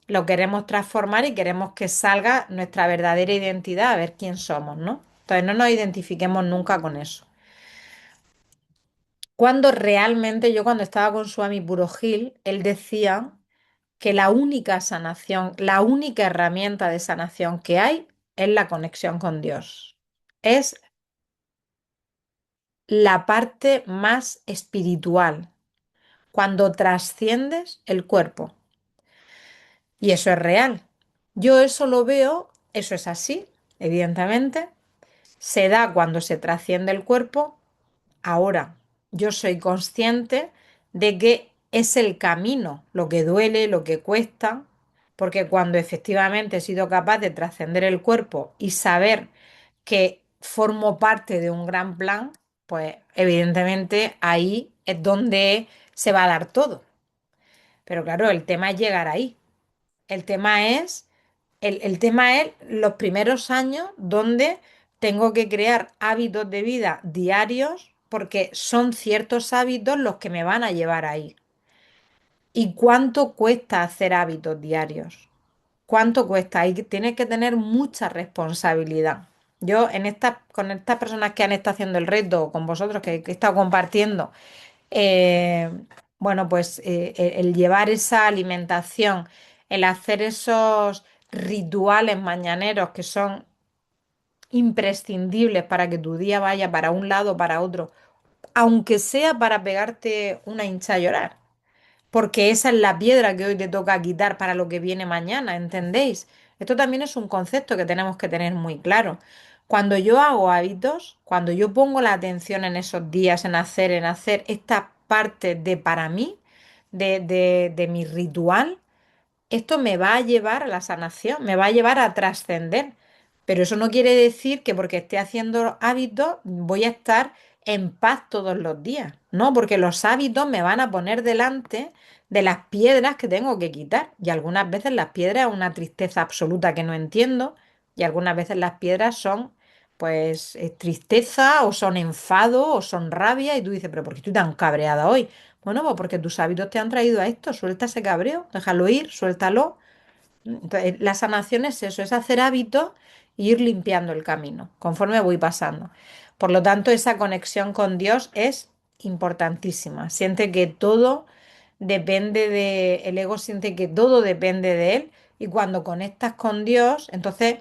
lo queremos transformar y queremos que salga nuestra verdadera identidad, a ver quién somos, ¿no? Entonces no nos identifiquemos nunca con eso. Cuando realmente yo cuando estaba con Swami Puro Gil, él decía que la única sanación, la única herramienta de sanación que hay es la conexión con Dios. Es la parte más espiritual, cuando trasciendes el cuerpo. Y eso es real. Yo eso lo veo, eso es así, evidentemente. Se da cuando se trasciende el cuerpo. Ahora, yo soy consciente de que es el camino, lo que duele, lo que cuesta, porque cuando efectivamente he sido capaz de trascender el cuerpo y saber que formo parte de un gran plan, pues evidentemente ahí es donde se va a dar todo. Pero claro, el tema es llegar ahí. El tema es, el tema es los primeros años donde tengo que crear hábitos de vida diarios porque son ciertos hábitos los que me van a llevar ahí. ¿Y cuánto cuesta hacer hábitos diarios? ¿Cuánto cuesta? Y tienes que tener mucha responsabilidad. Yo con estas personas que han estado haciendo el reto, con vosotros que he estado compartiendo, eh, bueno, pues el llevar esa alimentación, el hacer esos rituales mañaneros que son imprescindibles para que tu día vaya para un lado o para otro, aunque sea para pegarte una hincha a llorar, porque esa es la piedra que hoy te toca quitar para lo que viene mañana, ¿entendéis? Esto también es un concepto que tenemos que tener muy claro. Cuando yo hago hábitos, cuando yo pongo la atención en esos días, en hacer esta parte de para mí, de mi ritual, esto me va a llevar a la sanación, me va a llevar a trascender. Pero eso no quiere decir que porque esté haciendo hábitos voy a estar en paz todos los días. No, porque los hábitos me van a poner delante de las piedras que tengo que quitar. Y algunas veces las piedras es una tristeza absoluta que no entiendo. Y algunas veces las piedras son, pues, tristeza o son enfado o son rabia. Y tú dices, pero ¿por qué estoy tan cabreada hoy? Bueno, pues porque tus hábitos te han traído a esto. Suelta ese cabreo, déjalo ir, suéltalo. Entonces, la sanación es eso, es hacer hábitos e ir limpiando el camino conforme voy pasando. Por lo tanto, esa conexión con Dios es importantísima. Siente que todo depende el ego siente que todo depende de él y cuando conectas con Dios, entonces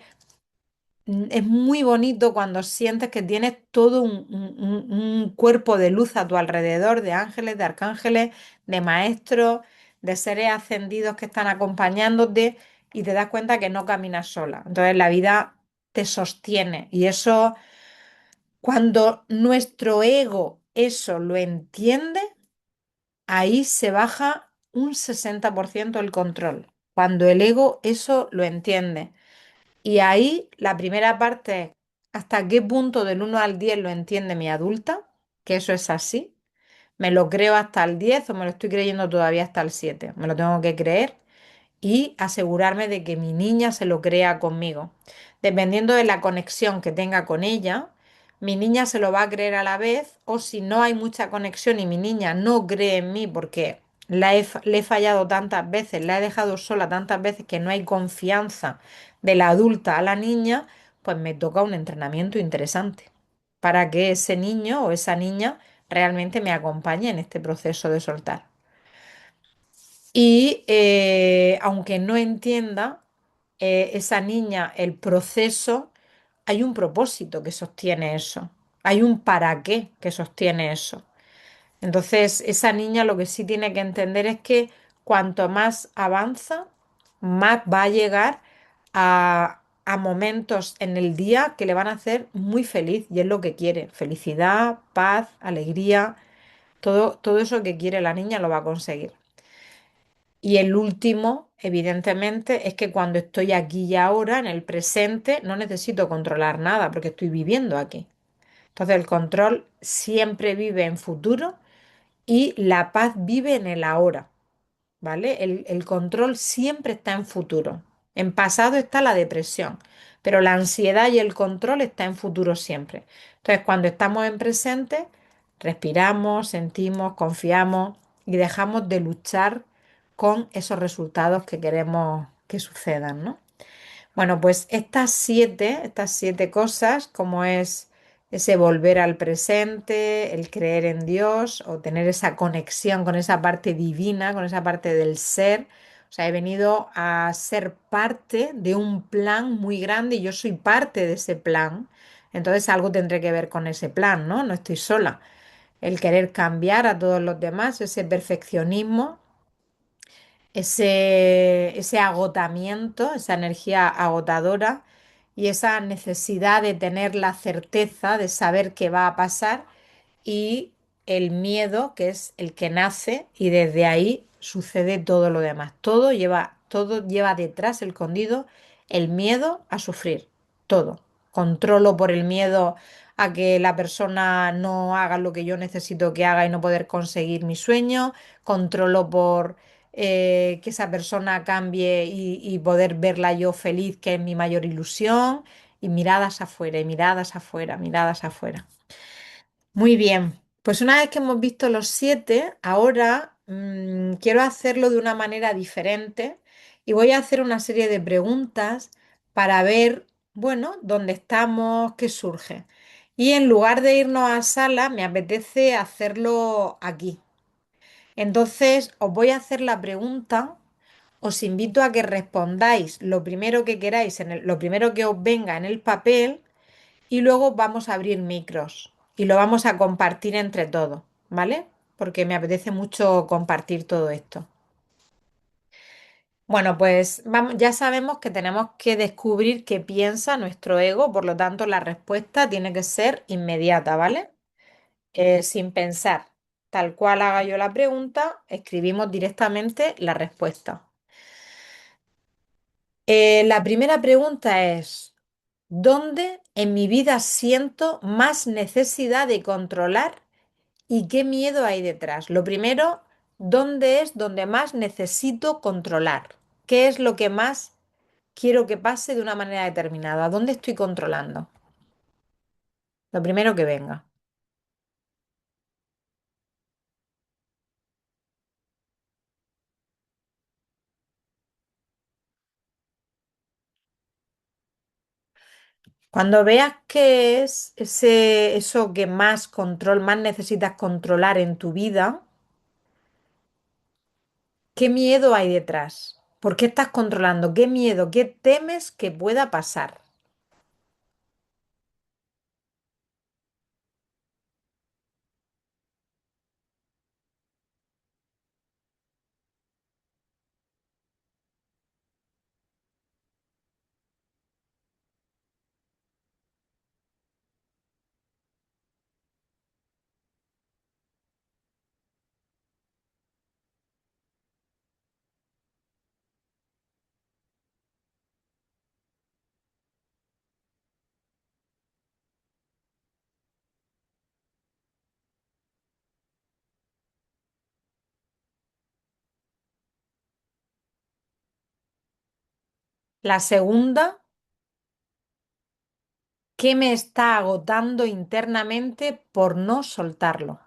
es muy bonito cuando sientes que tienes todo un cuerpo de luz a tu alrededor, de ángeles, de arcángeles, de maestros, de seres ascendidos que están acompañándote y te das cuenta que no caminas sola. Entonces la vida te sostiene y eso, cuando nuestro ego eso lo entiende, ahí se baja un 60% el control. Cuando el ego eso lo entiende. Y ahí la primera parte es hasta qué punto del 1 al 10 lo entiende mi adulta, que eso es así. ¿Me lo creo hasta el 10 o me lo estoy creyendo todavía hasta el 7? Me lo tengo que creer y asegurarme de que mi niña se lo crea conmigo. Dependiendo de la conexión que tenga con ella, mi niña se lo va a creer a la vez o si no hay mucha conexión y mi niña no cree en mí porque le he fallado tantas veces, la he dejado sola tantas veces que no hay confianza de la adulta a la niña, pues me toca un entrenamiento interesante para que ese niño o esa niña realmente me acompañe en este proceso de soltar. Y aunque no entienda esa niña el proceso, hay un propósito que sostiene eso, hay un para qué que sostiene eso. Entonces, esa niña lo que sí tiene que entender es que cuanto más avanza, más va a llegar a momentos en el día que le van a hacer muy feliz y es lo que quiere. Felicidad, paz, alegría, todo eso que quiere la niña lo va a conseguir. Y el último, evidentemente, es que cuando estoy aquí y ahora, en el presente, no necesito controlar nada porque estoy viviendo aquí. Entonces, el control siempre vive en futuro y la paz vive en el ahora, ¿vale? El control siempre está en futuro. En pasado está la depresión, pero la ansiedad y el control está en futuro siempre. Entonces, cuando estamos en presente, respiramos, sentimos, confiamos y dejamos de luchar con esos resultados que queremos que sucedan, ¿no? Bueno, pues estas siete cosas, como es ese volver al presente, el creer en Dios o tener esa conexión con esa parte divina, con esa parte del ser. O sea, he venido a ser parte de un plan muy grande y yo soy parte de ese plan. Entonces algo tendré que ver con ese plan, ¿no? No estoy sola. El querer cambiar a todos los demás, ese perfeccionismo, ese agotamiento, esa energía agotadora y esa necesidad de tener la certeza de saber qué va a pasar y el miedo, que es el que nace y desde ahí sucede todo lo demás. Todo lleva detrás, el escondido, el miedo a sufrir, todo. Controlo por el miedo a que la persona no haga lo que yo necesito que haga y no poder conseguir mi sueño. Controlo por que esa persona cambie y poder verla yo feliz, que es mi mayor ilusión. Y miradas afuera, y miradas afuera, miradas afuera. Muy bien, pues una vez que hemos visto los siete, ahora quiero hacerlo de una manera diferente y voy a hacer una serie de preguntas para ver, bueno, dónde estamos, qué surge. Y en lugar de irnos a sala, me apetece hacerlo aquí. Entonces, os voy a hacer la pregunta, os invito a que respondáis lo primero que queráis, lo primero que os venga en el papel y luego vamos a abrir micros y lo vamos a compartir entre todos, ¿vale? Porque me apetece mucho compartir todo esto. Bueno, pues ya sabemos que tenemos que descubrir qué piensa nuestro ego, por lo tanto la respuesta tiene que ser inmediata, ¿vale? Sin pensar. Tal cual haga yo la pregunta, escribimos directamente la respuesta. La primera pregunta es, ¿dónde en mi vida siento más necesidad de controlar y qué miedo hay detrás? Lo primero, ¿dónde es donde más necesito controlar? ¿Qué es lo que más quiero que pase de una manera determinada? ¿Dónde estoy controlando? Lo primero que venga. Cuando veas qué es eso que más control, más necesitas controlar en tu vida, ¿qué miedo hay detrás? ¿Por qué estás controlando? ¿Qué miedo? ¿Qué temes que pueda pasar? La segunda, ¿qué me está agotando internamente por no soltarlo?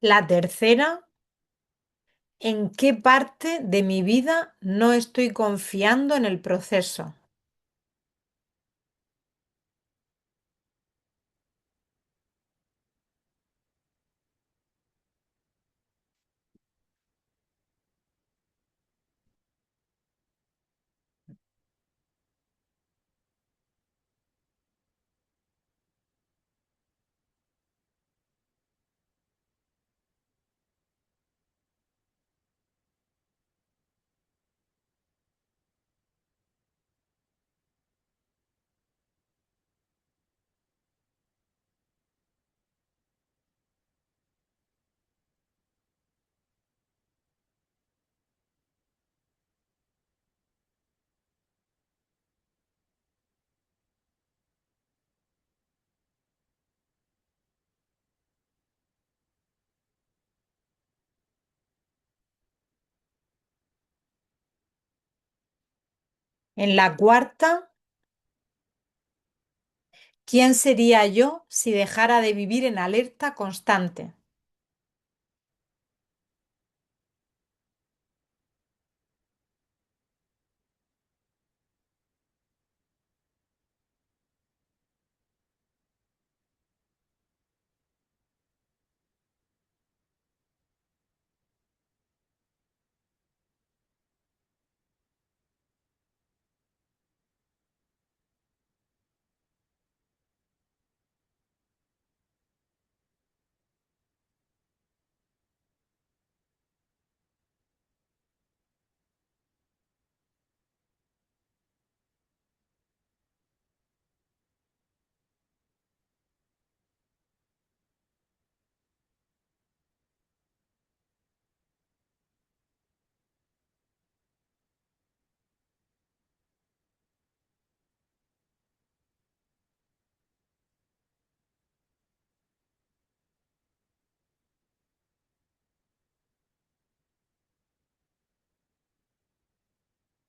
La tercera, ¿en qué parte de mi vida no estoy confiando en el proceso? En la cuarta, ¿quién sería yo si dejara de vivir en alerta constante?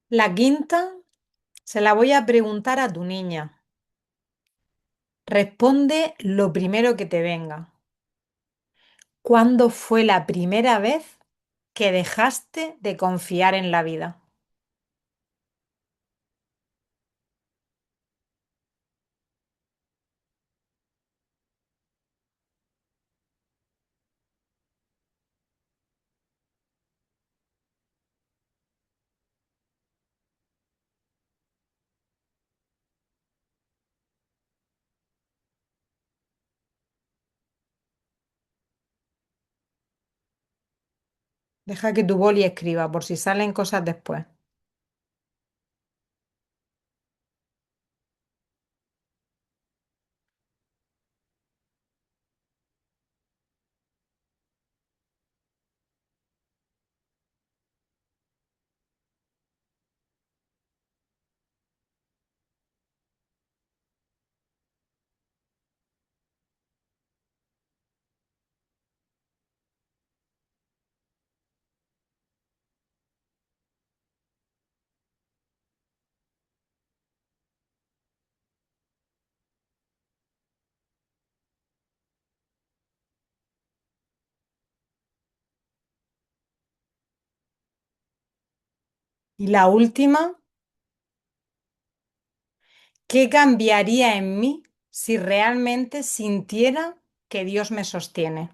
La quinta, se la voy a preguntar a tu niña. Responde lo primero que te venga. ¿Cuándo fue la primera vez que dejaste de confiar en la vida? Deja que tu boli escriba por si salen cosas después. Y la última, ¿qué cambiaría en mí si realmente sintiera que Dios me sostiene?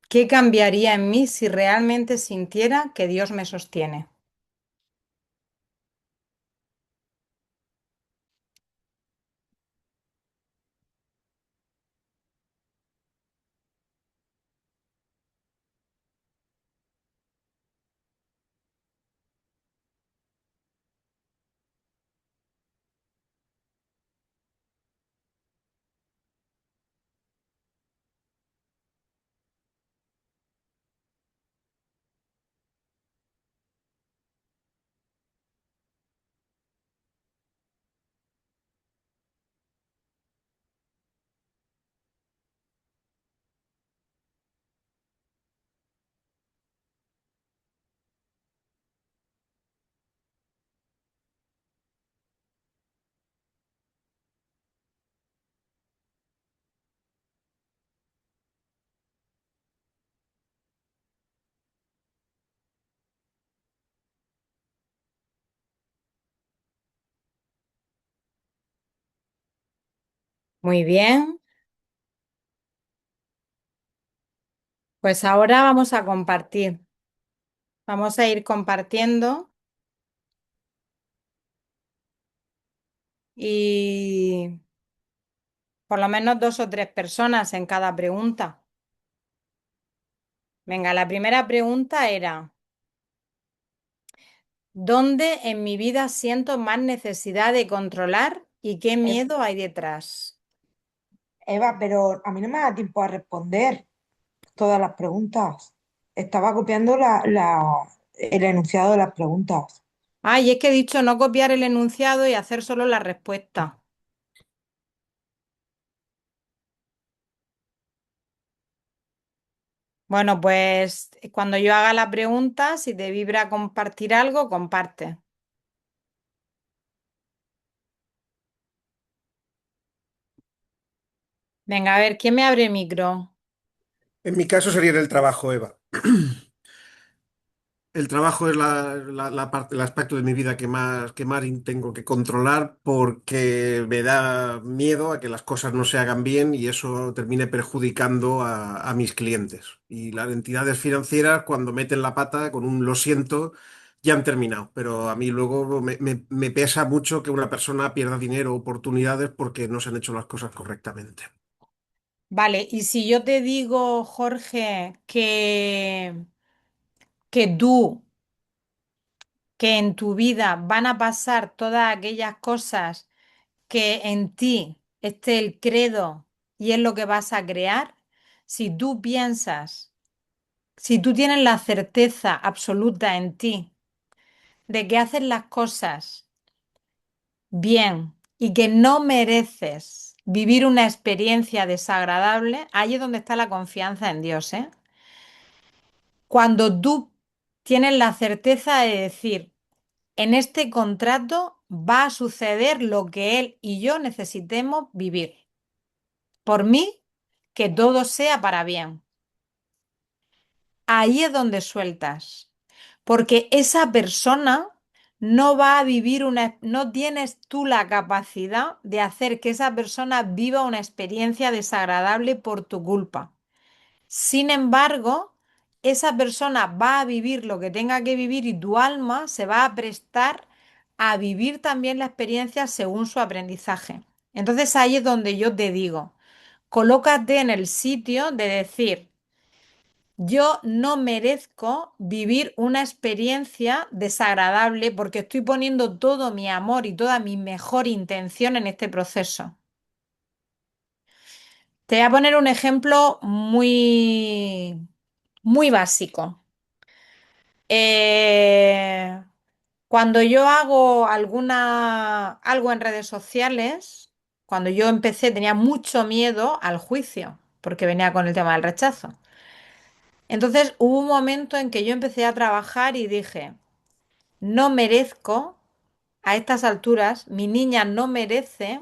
¿Qué cambiaría en mí si realmente sintiera que Dios me sostiene? Muy bien, pues ahora vamos a compartir. Vamos a ir compartiendo y por lo menos dos o tres personas en cada pregunta. Venga, la primera pregunta era, ¿dónde en mi vida siento más necesidad de controlar y qué E- miedo hay detrás? Eva, pero a mí no me da tiempo a responder todas las preguntas. Estaba copiando el enunciado de las preguntas. Ay, es que he dicho no copiar el enunciado y hacer solo la respuesta. Bueno, pues cuando yo haga la pregunta, si te vibra compartir algo, comparte. Venga, a ver, ¿quién me abre el micro? En mi caso sería en el trabajo, Eva. El trabajo es el aspecto de mi vida que más tengo que controlar porque me da miedo a que las cosas no se hagan bien y eso termine perjudicando a mis clientes. Y las entidades financieras, cuando meten la pata con un lo siento, ya han terminado. Pero a mí luego me pesa mucho que una persona pierda dinero o oportunidades porque no se han hecho las cosas correctamente. Vale, y si yo te digo, Jorge, que que en tu vida van a pasar todas aquellas cosas que en ti esté el credo y es lo que vas a crear, si tú piensas, si tú tienes la certeza absoluta en ti de que haces las cosas bien y que no mereces vivir una experiencia desagradable, ahí es donde está la confianza en Dios, ¿eh? Cuando tú tienes la certeza de decir, en este contrato va a suceder lo que él y yo necesitemos vivir. Por mí, que todo sea para bien. Ahí es donde sueltas. Porque esa persona no va a vivir no tienes tú la capacidad de hacer que esa persona viva una experiencia desagradable por tu culpa. Sin embargo, esa persona va a vivir lo que tenga que vivir y tu alma se va a prestar a vivir también la experiencia según su aprendizaje. Entonces ahí es donde yo te digo, colócate en el sitio de decir, yo no merezco vivir una experiencia desagradable porque estoy poniendo todo mi amor y toda mi mejor intención en este proceso. Te voy a poner un ejemplo muy básico. Eh, Cuando yo hago algo en redes sociales, cuando yo empecé tenía mucho miedo al juicio porque venía con el tema del rechazo. Entonces hubo un momento en que yo empecé a trabajar y dije, no merezco, a estas alturas, mi niña no merece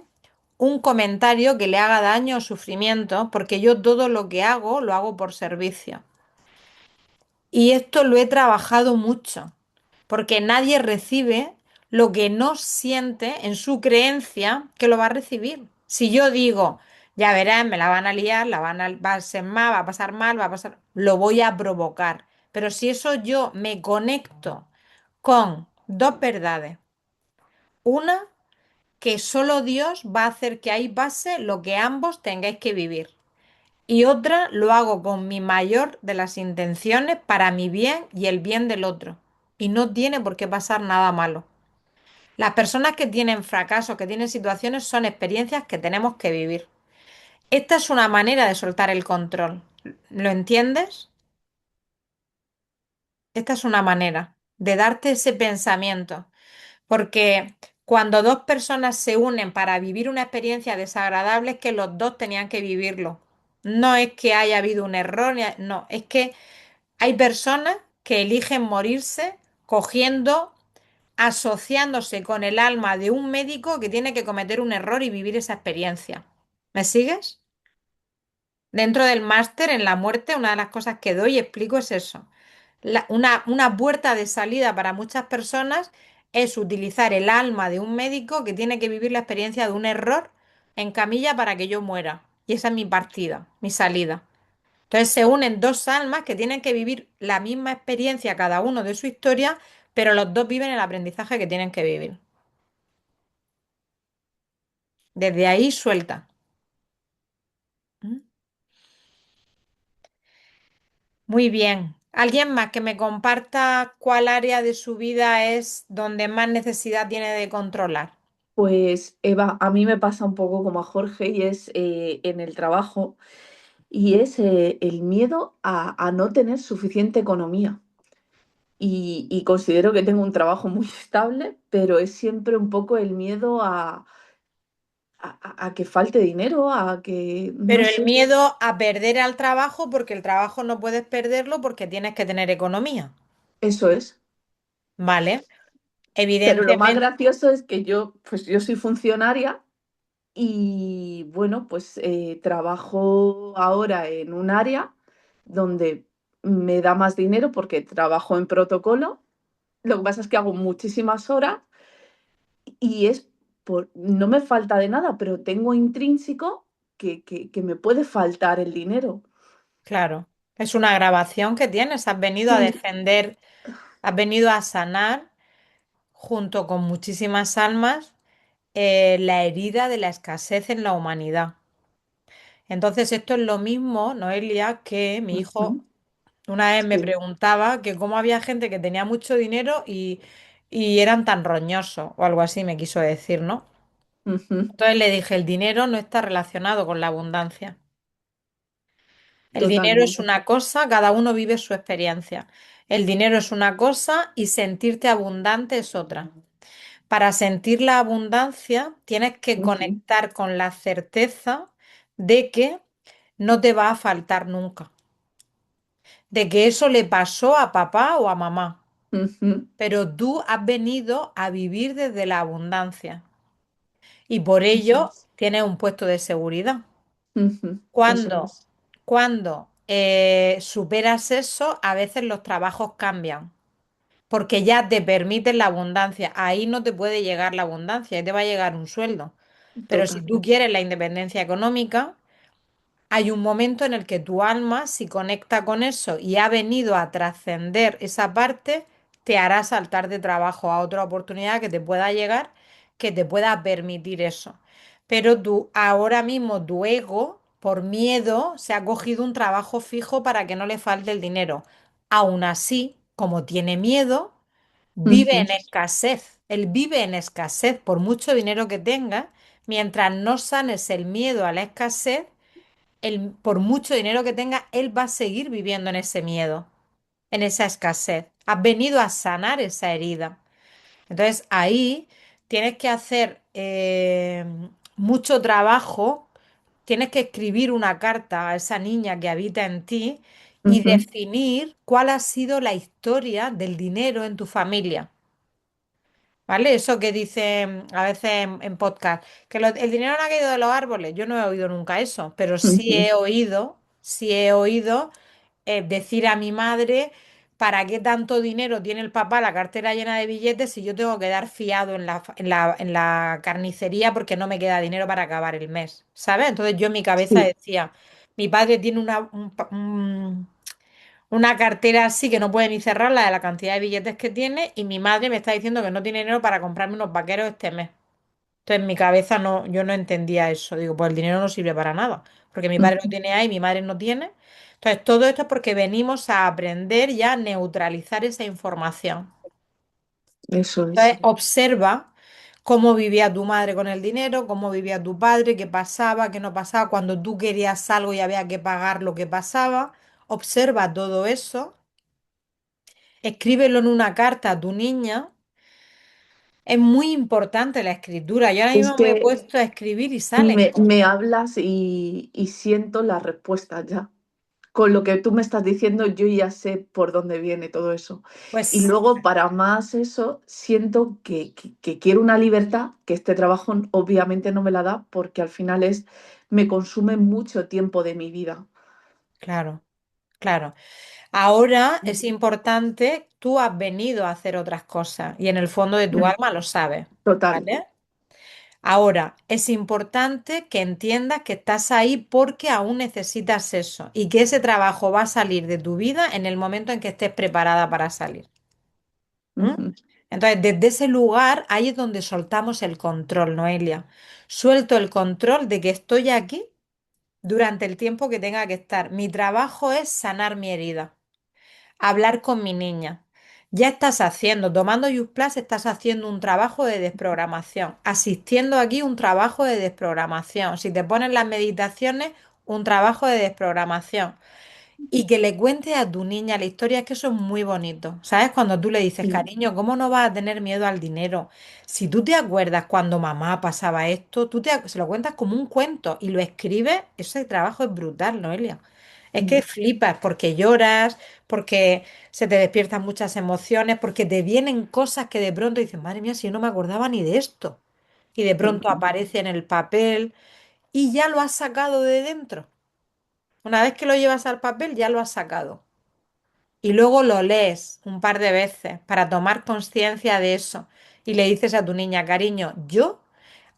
un comentario que le haga daño o sufrimiento, porque yo todo lo hago por servicio. Y esto lo he trabajado mucho, porque nadie recibe lo que no siente en su creencia que lo va a recibir. Si yo digo, ya verás, me la van a liar, va a ser mal, va a pasar mal, va a pasar, lo voy a provocar. Pero si eso yo me conecto con dos verdades. Una, que solo Dios va a hacer que ahí pase lo que ambos tengáis que vivir. Y otra, lo hago con mi mayor de las intenciones para mi bien y el bien del otro. Y no tiene por qué pasar nada malo. Las personas que tienen fracasos, que tienen situaciones, son experiencias que tenemos que vivir. Esta es una manera de soltar el control. ¿Lo entiendes? Esta es una manera de darte ese pensamiento. Porque cuando dos personas se unen para vivir una experiencia desagradable, es que los dos tenían que vivirlo. No es que haya habido un error, no, es que hay personas que eligen morirse cogiendo, asociándose con el alma de un médico que tiene que cometer un error y vivir esa experiencia. ¿Me sigues? Dentro del máster en la muerte, una de las cosas que doy y explico es eso. Una puerta de salida para muchas personas es utilizar el alma de un médico que tiene que vivir la experiencia de un error en camilla para que yo muera. Y esa es mi partida, mi salida. Entonces se unen dos almas que tienen que vivir la misma experiencia cada uno de su historia, pero los dos viven el aprendizaje que tienen que vivir. Desde ahí suelta. ¿Mm? Muy bien. ¿Alguien más que me comparta cuál área de su vida es donde más necesidad tiene de controlar? Pues Eva, a mí me pasa un poco como a Jorge y es en el trabajo y es el miedo a no tener suficiente economía. Y considero que tengo un trabajo muy estable, pero es siempre un poco el miedo a que falte dinero, a que, no Pero el sé, miedo a perder al trabajo, porque el trabajo no puedes perderlo porque tienes que tener economía. eso es. ¿Vale? Pero lo más Evidentemente, gracioso es que yo soy funcionaria y bueno, pues trabajo ahora en un área donde me da más dinero porque trabajo en protocolo. Lo que pasa es que hago muchísimas horas y no me falta de nada, pero tengo intrínseco que me puede faltar el dinero. claro, es una grabación que tienes. Has venido a Mm, defender, has venido a sanar junto con muchísimas almas la herida de la escasez en la humanidad. Entonces, esto es lo mismo, Noelia, que mi hijo ujú, una vez me sí, preguntaba que cómo había gente que tenía mucho dinero y eran tan roñosos, o algo así me quiso decir, ¿no? ujú, Entonces le dije, el dinero no está relacionado con la abundancia. El dinero es totalmente. una cosa, cada uno vive su experiencia. El dinero es una cosa y sentirte abundante es otra. Para sentir la abundancia tienes que Ujú, conectar con la certeza de que no te va a faltar nunca, de que eso le pasó a papá o a mamá, ujú, pero tú has venido a vivir desde la abundancia y por eso ello es. tienes un puesto de seguridad. Ujú, eso Cuando, es. cuando superas eso, a veces los trabajos cambian, porque ya te permiten la abundancia. Ahí no te puede llegar la abundancia, ahí te va a llegar un sueldo. Pero si tú Totalmente. quieres la independencia económica, hay un momento en el que tu alma, si conecta con eso y ha venido a trascender esa parte, te hará saltar de trabajo a otra oportunidad que te pueda llegar, que te pueda permitir eso. Pero tú, ahora mismo, tu ego, por miedo, se ha cogido un trabajo fijo para que no le falte el dinero. Aún así, como tiene miedo, vive Ujú, en escasez. Él vive en escasez por mucho dinero que tenga, mientras no sanes el miedo a la escasez por mucho dinero que tenga, él va a seguir viviendo en ese miedo, en esa escasez. Has venido a sanar esa herida. Entonces ahí tienes que hacer mucho trabajo, tienes que escribir una carta a esa niña que habita en ti y ujú, definir cuál ha sido la historia del dinero en tu familia. ¿Vale? Eso que dicen a veces en podcast, que el dinero no ha caído de los árboles. Yo no he oído nunca eso, pero ujú, sí he oído decir a mi madre, ¿para qué tanto dinero tiene el papá la cartera llena de billetes si yo tengo que dar fiado en la carnicería porque no me queda dinero para acabar el mes? ¿Sabes? Entonces yo en mi cabeza sí, decía, mi padre tiene una cartera así que no puede ni cerrarla de la cantidad de billetes que tiene y mi madre me está diciendo que no tiene dinero para comprarme unos vaqueros este mes. Entonces en mi cabeza no, yo no entendía eso. Digo, pues el dinero no sirve para nada, porque mi padre lo ujú, tiene ahí y mi madre no tiene. Entonces todo esto es porque venimos a aprender ya a neutralizar esa información. eso es. Entonces observa cómo vivía tu madre con el dinero, cómo vivía tu padre, qué pasaba, qué no pasaba, cuando tú querías algo y había que pagar lo que pasaba. Observa todo eso. Escríbelo en una carta a tu niña. Es muy importante la escritura. Yo ahora Es mismo me he que puesto a escribir y salen me cosas. hablas y siento la respuesta ya. Con lo que tú me estás diciendo, yo ya sé por dónde viene todo eso. Y Pues luego, para más eso, siento que quiero una libertad, que este trabajo obviamente no me la da, porque al final me consume mucho tiempo de mi vida. claro, claro. Ahora es importante, tú has venido a hacer otras cosas y en el fondo de tu Mm, alma lo sabes, total. ¿vale? Ahora, es importante que entiendas que estás ahí porque aún necesitas eso y que ese trabajo va a salir de tu vida en el momento en que estés preparada para salir. ¿M? Ujú. Entonces, desde ese lugar, ahí es donde soltamos el control, Noelia. Suelto el control de que estoy aquí durante el tiempo que tenga que estar. Mi trabajo es sanar mi herida, hablar con mi niña. Ya estás haciendo, tomando You Plus, estás haciendo un trabajo de desprogramación, asistiendo aquí un trabajo de desprogramación. Si te pones las meditaciones, un trabajo de desprogramación. Y que le cuentes a tu niña la historia, es que eso es muy bonito. ¿Sabes? Cuando tú le dices, Sí, cariño, ¿cómo no vas a tener miedo al dinero? Si tú te acuerdas cuando mamá pasaba esto, se lo cuentas como un cuento y lo escribes, ese trabajo es brutal, Noelia. Es que mm, flipas porque lloras, porque se te despiertan muchas emociones, porque te vienen cosas que de pronto dices, madre mía, si yo no me acordaba ni de esto. Y de sí, pronto aparece en el papel y ya lo has sacado de dentro. Una vez que lo llevas al papel, ya lo has sacado. Y luego lo lees un par de veces para tomar conciencia de eso. Y le dices a tu niña, cariño, yo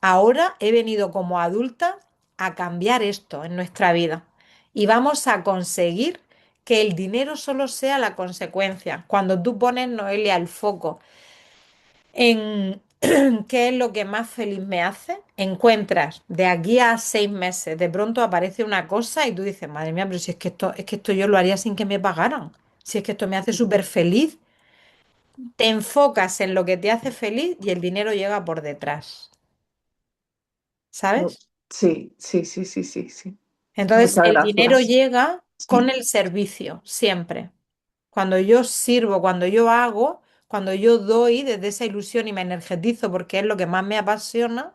ahora he venido como adulta a cambiar esto en nuestra vida. Y vamos a conseguir que el dinero solo sea la consecuencia. Cuando tú pones, Noelia, el foco en qué es lo que más feliz me hace, encuentras de aquí a 6 meses, de pronto aparece una cosa y tú dices, madre mía, pero si es que esto yo lo haría sin que me pagaran. Si es que esto me hace súper feliz, te enfocas en lo que te hace feliz y el dinero llega por detrás, oh, ¿sabes? sí, sí, sí, sí, sí, sí. Entonces, Muchas el dinero gracias. llega con Sí, el servicio, siempre. Cuando yo sirvo, cuando yo hago, cuando yo doy desde esa ilusión y me energetizo porque es lo que más me apasiona,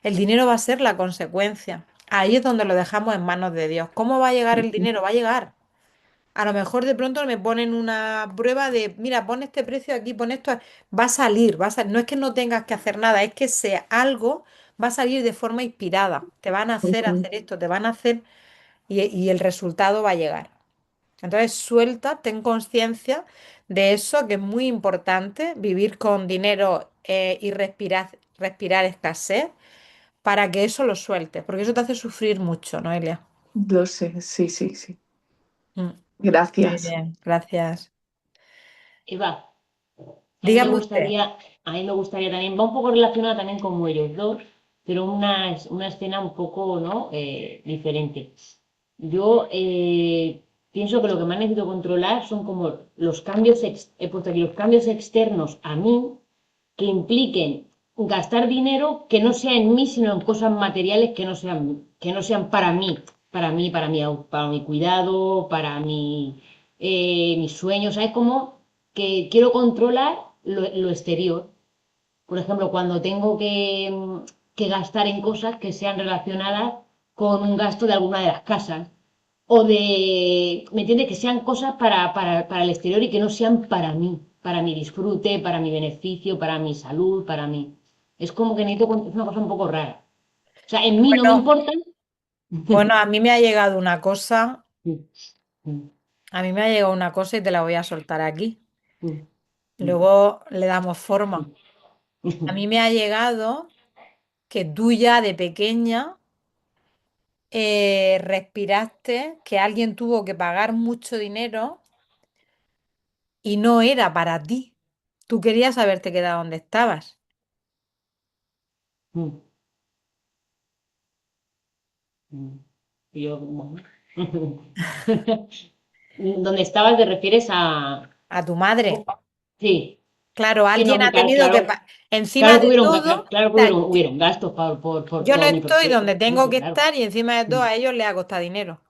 el dinero va a ser la consecuencia. Ahí es donde lo dejamos en manos de Dios. ¿Cómo va a llegar el ujú, dinero? Va a llegar. A lo mejor de pronto me ponen una prueba de, mira, pon este precio aquí, pon esto. Va a salir, va a salir. No es que no tengas que hacer nada, es que sea algo va a salir de forma inspirada. Te van a ujú. hacer esto, te van a hacer y el resultado va a llegar. Entonces, suelta, ten conciencia de eso, que es muy importante, vivir con dinero y respirar escasez para que eso lo sueltes, porque eso te hace sufrir mucho, Noelia. Lo sé, sí, sí, sí. Mm. Muy Gracias. bien, gracias. Eva, a mí me Dígame usted. gustaría, a mí me gustaría también, va un poco relacionada también como ellos dos, pero una escena un poco, ¿no? Diferente. Yo pienso que lo que más necesito controlar son como los cambios, he puesto aquí los cambios externos a mí que impliquen gastar dinero que no sea en mí, sino en cosas materiales que no sean para mi cuidado, mis sueños, ¿sabes? Como que quiero controlar lo exterior. Por ejemplo, cuando tengo que gastar en cosas que sean relacionadas con un gasto de alguna de las casas. O de, ¿me entiendes? Que sean cosas para el exterior y que no sean para mí, para mi disfrute, para mi beneficio, para mi salud, para mí. Es como que es una cosa un poco rara. O sea, en mí no me Bueno, importan. bueno, a mí me ha llegado una cosa, a mí me ha llegado una cosa y te la voy a soltar aquí. Luego le damos forma. A mí me ha llegado que tú ya de pequeña respiraste, que alguien tuvo que pagar mucho dinero y no era para ti. Tú querías haberte quedado donde estabas. Yo, bueno. ¿Dónde estabas te refieres a...? A tu madre. Sí, Claro, sí, no, alguien ha claro, tenido que... claro, Encima de todo, o claro que sea, hubieron gastos por yo no todo mi estoy proceso, donde por tengo supuesto, que claro. estar y encima de todo a ellos les ha costado dinero.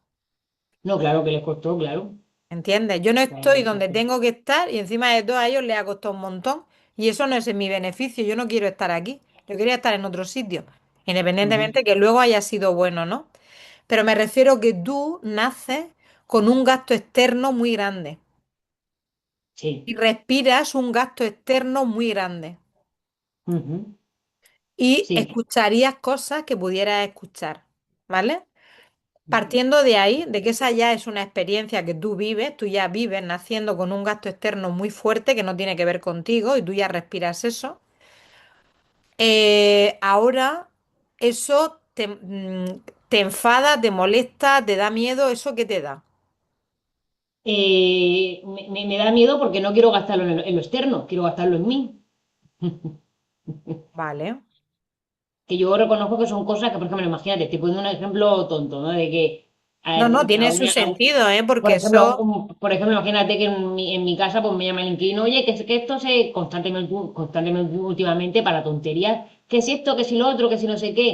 No, claro que les costó, claro. ¿Entiendes? Yo no Claro que estoy les donde costó. tengo que estar y encima de todo a ellos les ha costado un montón. Y eso no es en mi beneficio. Yo no quiero estar aquí. Yo quería estar en otro sitio. Ujú. Independientemente que luego haya sido bueno, ¿no? Pero me refiero que tú naces con un gasto externo muy grande Sí. y respiras un gasto externo muy grande. Ujú. Y Sí. escucharías cosas que pudieras escuchar, ¿vale? Partiendo de ahí, de que esa ya es una experiencia que tú ya vives naciendo con un gasto externo muy fuerte que no tiene que ver contigo y tú ya respiras eso, ahora eso te enfada, te molesta, te da miedo, ¿eso qué te da? Me da miedo porque no quiero gastarlo en lo externo, quiero gastarlo en mí. Vale. Que yo reconozco que son cosas que, por ejemplo, imagínate, te pongo un ejemplo tonto, ¿no? De que, No, no, tiene su sentido, ¿eh? Porque eso, por ejemplo, imagínate que en mi casa pues me llama el inquilino, oye, que esto se constantemente últimamente para tonterías, que si esto, que si lo otro, que si no sé qué.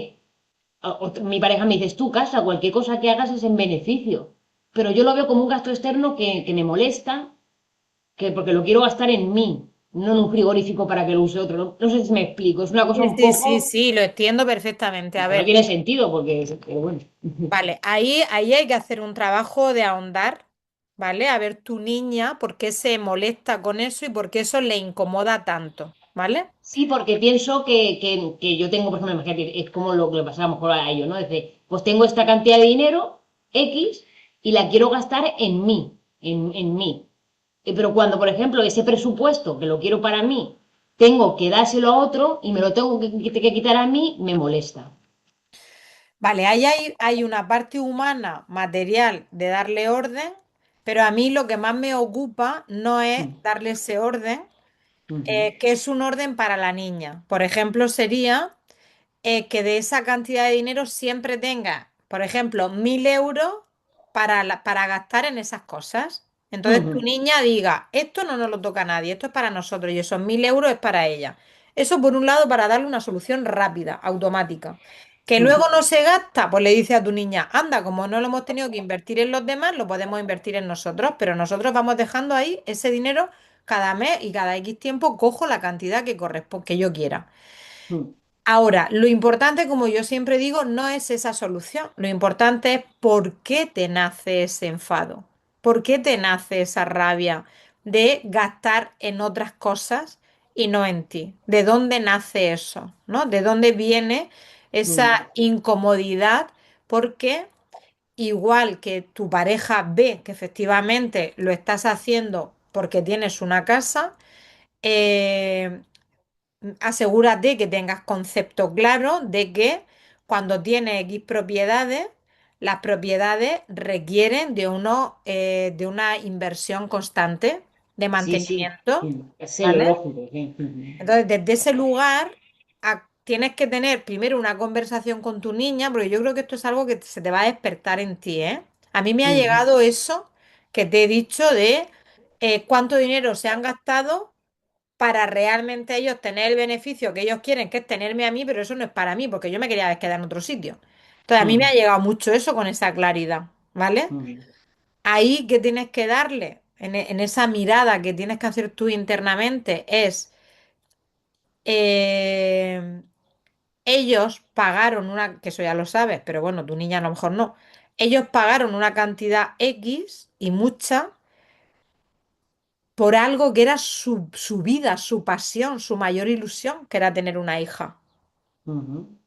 Mi pareja me dice, es tu casa, cualquier cosa que hagas es en beneficio. Pero yo lo veo como un gasto externo que me molesta, que porque lo quiero gastar en mí, no en un frigorífico para que lo use otro. No, no sé si me explico, es una cosa sí, un sí, sí, poco sí, lo entiendo perfectamente. A que no ver, tiene sentido, porque, pero bueno. vale, ahí hay que hacer un trabajo de ahondar, ¿vale? A ver tu niña, por qué se molesta con eso y por qué eso le incomoda tanto, ¿vale? Sí, porque pienso que yo tengo, por ejemplo, imagínate, es como lo que le pasaba a lo mejor a ellos, ¿no? Dice, pues tengo esta cantidad de dinero, X, y la quiero gastar en mí, en mí. Pero cuando, por ejemplo, ese presupuesto que lo quiero para mí, tengo que dárselo a otro y me lo tengo que quitar a mí, me molesta. Vale, ahí hay una parte humana, material, de darle orden, pero a mí lo que más me ocupa no es Mm, darle ese orden, ujú, que es un orden para la niña. Por ejemplo, sería que de esa cantidad de dinero siempre tenga, por ejemplo, 1.000 euros para gastar en esas cosas. Entonces tu ujú, niña diga, esto no nos lo toca a nadie, esto es para nosotros y esos 1.000 euros es para ella. Eso por un lado para darle una solución rápida, automática. Que luego ujú, no se gasta, pues le dice a tu niña, anda, como no lo hemos tenido que invertir en los demás, lo podemos invertir en nosotros, pero nosotros vamos dejando ahí ese dinero cada mes y cada X tiempo cojo la cantidad que corresponde, que yo quiera. ujú, Ahora, lo importante, como yo siempre digo, no es esa solución. Lo importante es por qué te nace ese enfado, por qué te nace esa rabia de gastar en otras cosas y no en ti. ¿De dónde nace eso? ¿No? ¿De dónde viene ujú, esa incomodidad? Porque igual que tu pareja ve que efectivamente lo estás haciendo porque tienes una casa, eh, asegúrate que tengas concepto claro de que cuando tienes X propiedades, las propiedades requieren de una inversión constante de sí, sí, mantenimiento, sí, lo ¿vale? lógico, sí. Ujú, Entonces, desde ese lugar, tienes que tener primero una conversación con tu niña, porque yo creo que esto es algo que se te va a despertar en ti, ¿eh? A mí me ha ujú, llegado eso que te he dicho de cuánto dinero se han gastado para realmente ellos tener el beneficio que ellos quieren, que es tenerme a mí, pero eso no es para mí, porque yo me quería quedar en otro sitio. Entonces, a mí me ha ujú, llegado mucho eso con esa claridad, ¿vale? ujú, Ahí que tienes que darle, en esa mirada que tienes que hacer tú internamente, es, eh, ellos pagaron una, que eso ya lo sabes, pero bueno, tu niña a lo mejor no, ellos pagaron una cantidad X y mucha por algo que era su vida, su pasión, su mayor ilusión, que era tener una hija. ujú,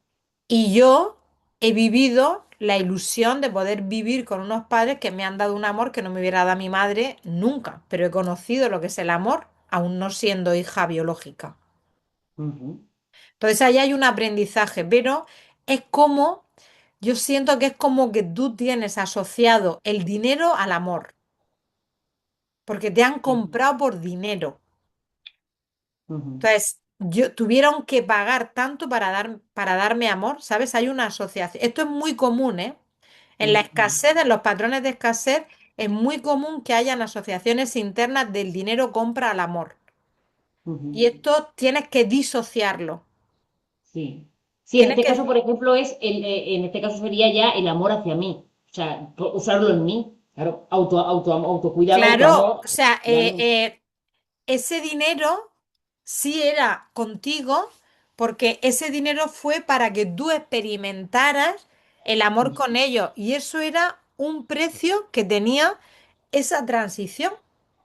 Y yo he vivido la ilusión de poder vivir con unos padres que me han dado un amor que no me hubiera dado mi madre nunca, pero he conocido lo que es el amor, aún no siendo hija biológica. ujú, Entonces ahí hay un aprendizaje, pero es como, yo siento que es como que tú tienes asociado el dinero al amor, porque te han ujú, comprado por dinero. ujú, Entonces, tuvieron que pagar tanto para darme amor, ¿sabes? Hay una asociación. Esto es muy común, ¿eh? En la ujú, escasez, en los patrones de escasez, es muy común que hayan asociaciones internas del dinero compra al amor. Y ujú. esto tienes que disociarlo. Sí. Sí, en Tienes este caso, que, por ejemplo, en este caso sería ya el amor hacia mí. O sea, usarlo en mí. Claro, autocuidado, claro, autoamor, o sea, ya no. ese dinero sí era contigo porque ese dinero fue para que tú experimentaras el amor con ellos y eso era un precio que tenía esa transición.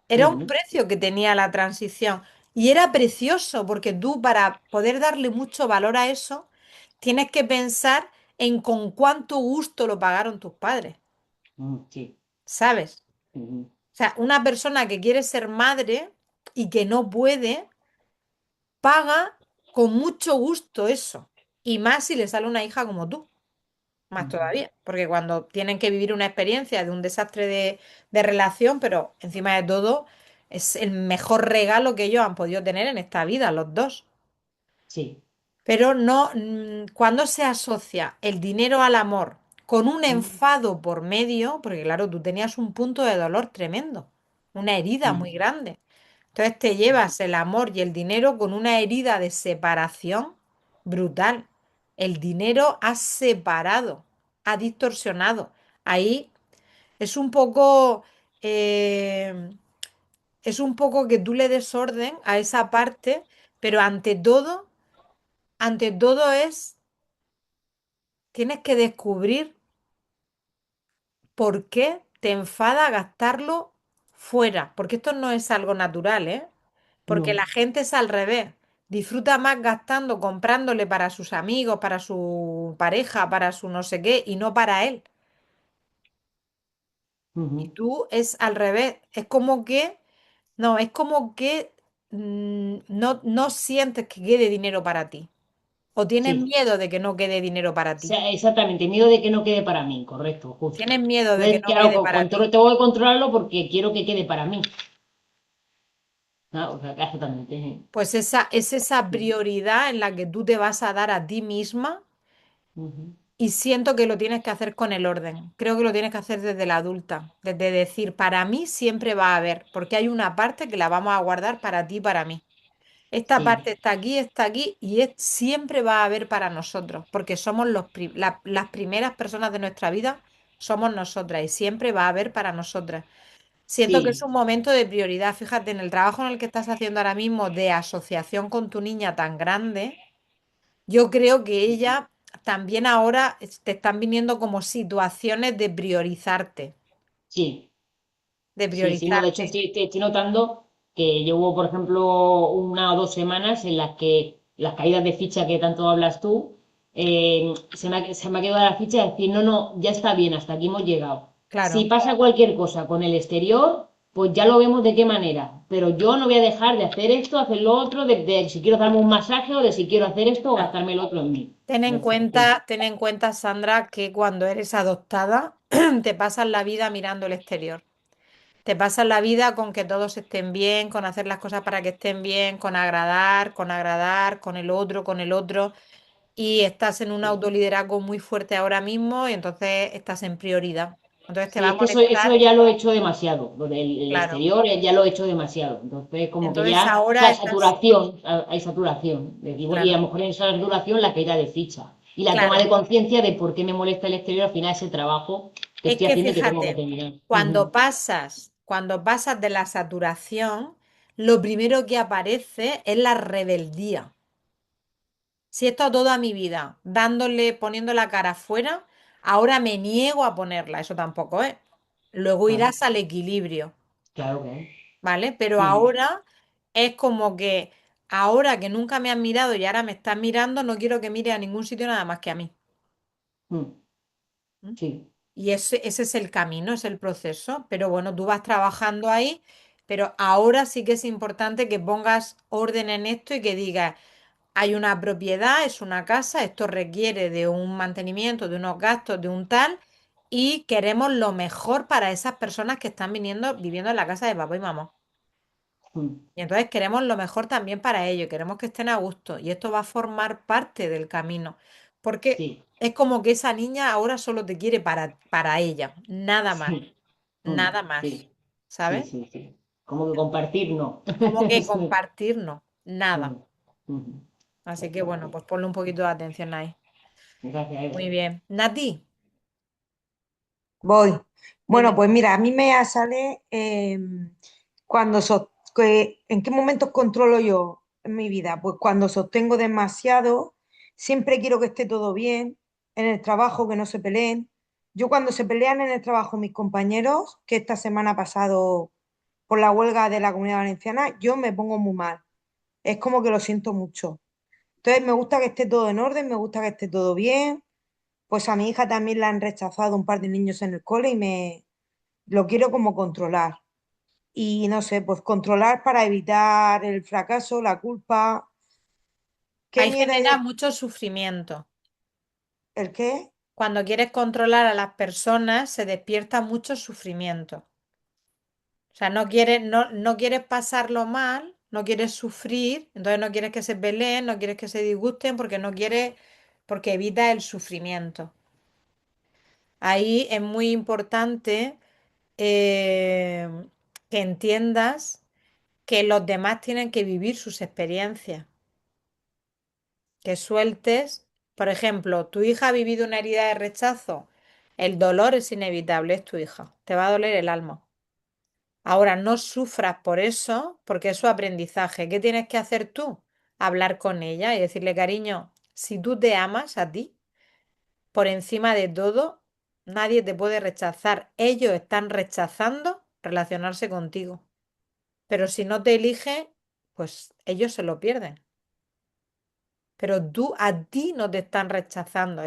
Era un Ujú, precio que tenía la transición y era precioso porque tú para poder darle mucho valor a eso tienes que pensar en con cuánto gusto lo pagaron tus padres, sí. ¿sabes? Ujú, O sea, una persona que quiere ser madre y que no puede, paga con mucho gusto eso. Y más si le sale una hija como tú, más Ujú. todavía. Porque cuando tienen que vivir una experiencia de un desastre de relación, pero encima de todo es el mejor regalo que ellos han podido tener en esta vida, los dos. Sí. Pero no, cuando se asocia el dinero al amor con un Mm, enfado por medio, porque claro, tú tenías un punto de dolor tremendo, una herida muy mm, grande. Entonces te llevas el amor y el dinero con una herida de separación brutal. El dinero ha separado, ha distorsionado. Ahí es un poco, eh, es un poco que tú le des orden a esa parte, pero ante todo es tienes que descubrir por qué te enfada gastarlo fuera, porque esto no es algo natural, ¿eh? Porque no. la gente es al revés. Disfruta más gastando, comprándole para sus amigos, para su pareja, para su no sé qué, y no para él. Y Ujú. tú es al revés. Es como que, no, es como que no sientes que quede dinero para ti. O tienes Sí. miedo de que no quede dinero para ti. Exactamente, miedo de que no quede para mí, correcto, justo. Tienes miedo de que Entonces, no claro, quede para ti. tengo que controlarlo porque quiero que quede para mí. Ah, o sea, que exactamente. Pues esa es esa Sí. prioridad en la que tú te vas a dar a ti misma Ujú. y siento que lo tienes que hacer con el orden. Creo que lo tienes que hacer desde la adulta, desde decir, para mí siempre va a haber, porque hay una parte que la vamos a guardar para ti, para mí. Esta Sí, parte está aquí y siempre va a haber para nosotros, porque somos las primeras personas de nuestra vida, somos nosotras y siempre va a haber para nosotras. Siento que es sí, un momento de prioridad. Fíjate, en el trabajo en el que estás haciendo ahora mismo de asociación con tu niña tan grande, yo creo que ella también ahora te están viniendo como situaciones sí. de Sí, sí, no, de hecho priorizarte. sí, estoy notando que llevo, por ejemplo, 1 o 2 semanas en las que las caídas de ficha que tanto hablas tú, se me ha quedado la ficha de decir, no, no, ya está bien, hasta aquí hemos llegado. Si Claro, pasa cualquier cosa con el exterior, pues ya lo vemos de qué manera. Pero yo no voy a dejar de hacer esto, hacer lo otro, de si quiero darme un masaje o de si quiero hacer esto o claro. gastarme el otro en mí. Ya está, punto. Ten en cuenta, Sandra, que cuando eres adoptada, te pasas la vida mirando el exterior. Te pasas la vida con que todos estén bien, con hacer las cosas para que estén bien, con agradar, con el otro, con el otro. Y estás en un Sí. autoliderazgo muy fuerte ahora mismo y entonces estás en prioridad. Entonces te va Sí, a es que eso molestar, ya lo he hecho demasiado. Lo del el claro. exterior ya lo he hecho demasiado. Entonces, como que Entonces ya, o ahora sea, estás, saturación, hay saturación. Y a claro, lo mejor en esa saturación la caída de ficha. Y la toma claro. de conciencia de por qué me molesta el exterior, al final ese trabajo que Es estoy que haciendo y que tengo que fíjate, terminar. cuando cuando pasas de la saturación, lo primero que aparece es la rebeldía. Si he estado toda mi vida dándole, poniendo la cara afuera, ahora me niego a ponerla. Eso tampoco es. Luego Claro, irás al equilibrio. claro que es. ¿Vale? Pero Ujú, ahora es como que ahora que nunca me han mirado y ahora me están mirando, no quiero que mire a ningún sitio nada más que a mí. ujú. ¿M? Sí, Y ese es el camino, es el proceso. Pero bueno, tú vas trabajando ahí, pero ahora sí que es importante que pongas orden en esto y que digas, hay una propiedad, es una casa, esto requiere de un mantenimiento, de unos gastos, de un tal, y queremos lo mejor para esas personas que están viviendo en la casa de papá y mamá. ujú, Y entonces queremos lo mejor también para ellos, queremos que estén a gusto y esto va a formar parte del camino, porque sí, es como que esa niña ahora solo te quiere para ella, sí, nada más, sí, sí, ¿sabes? sí, sí. Como que compartir, no. Como que Sí. compartirnos, nada. Ujú, ujú. Así que Gracias, bueno, pues ponle un poquito de atención ahí. gracias, Eva. Muy bien. Nati, Voy. Bueno, dime. pues mira, a mí me sale cuando ¿en qué momentos controlo yo en mi vida? Pues cuando sostengo demasiado, siempre quiero que esté todo bien, en el trabajo que no se peleen. Yo cuando se pelean en el trabajo mis compañeros, que esta semana ha pasado por la huelga de la Comunidad Valenciana, yo me pongo muy mal. Es como que lo siento mucho. Entonces me gusta que esté todo en orden, me gusta que esté todo bien. Pues a mi hija también la han rechazado un par de niños en el cole y me lo quiero como controlar. Y no sé, pues controlar para evitar el fracaso, la culpa, ¿Qué Ahí miedo hay genera mucho sufrimiento. ¿El qué? Cuando quieres controlar a las personas, se despierta mucho sufrimiento. O sea, no quieres pasarlo mal, no quieres sufrir, entonces no quieres que se peleen, no quieres que se disgusten porque no quieres, porque evita el sufrimiento. Ahí es muy importante eh, que entiendas que los demás tienen que vivir sus experiencias, que sueltes, por ejemplo, tu hija ha vivido una herida de rechazo, el dolor es inevitable, es tu hija, te va a doler el alma. Ahora no sufras por eso, porque es su aprendizaje. ¿Qué tienes que hacer tú? Hablar con ella y decirle, cariño, si tú te amas a ti, por encima de todo, nadie te puede rechazar. Ellos están rechazando relacionarse contigo. Pero si no te elige, pues ellos se lo pierden. Pero tú, a ti no te están rechazando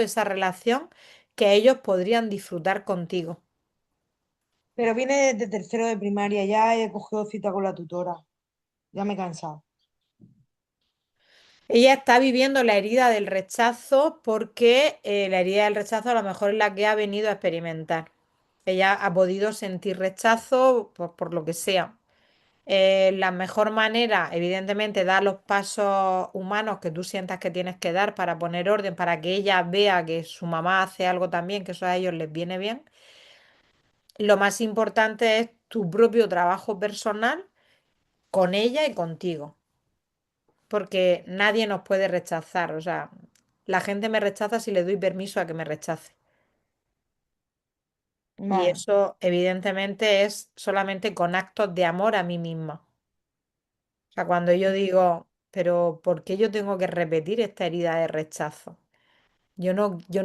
esa relación que ellos podrían disfrutar contigo. Pero viene desde tercero de primaria, ya he cogido cita con la tutora. Ya me he cansado. Ella está viviendo la herida del rechazo porque la herida del rechazo a lo mejor es la que ha venido a experimentar. Ella ha podido sentir rechazo por lo que sea. La mejor manera, evidentemente, dar los pasos humanos que tú sientas que tienes que dar para poner orden, para que ella vea que su mamá hace algo también, que eso a ellos les viene bien. Lo más importante es tu propio trabajo personal con ella y contigo, porque nadie nos puede rechazar. O sea, la gente me rechaza si le doy permiso a que me rechace. Y Vale. eso, evidentemente, es solamente con actos de amor a mí misma. O sea, cuando yo digo, pero ¿por qué yo tengo que repetir esta herida de rechazo? Yo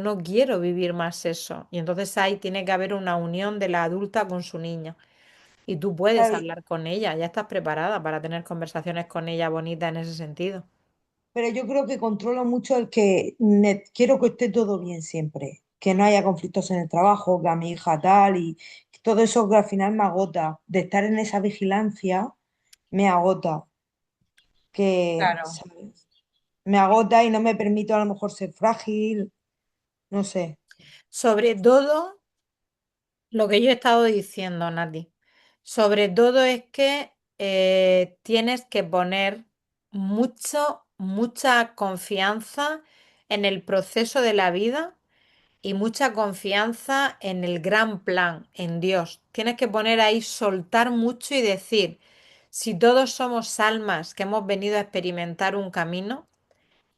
no quiero vivir más eso. Y entonces ahí tiene que haber una unión de la adulta con su niño. Y tú puedes Claro, hablar con ella, ya estás preparada para tener conversaciones con ella bonitas en ese sentido. pero yo creo que controlo mucho el que quiero que esté todo bien siempre, que no haya conflictos en el trabajo, que a mi hija tal y todo eso que al final me agota. De estar en esa vigilancia me agota, que, Claro. ¿sabes? Me agota y no me permito a lo mejor ser frágil, no sé. Sobre todo, lo que yo he estado diciendo, Nati, sobre todo es que tienes que poner mucha confianza en el proceso de la vida y mucha confianza en el gran plan, en Dios. Tienes que poner ahí, soltar mucho y decir, si todos somos almas que hemos venido a experimentar un camino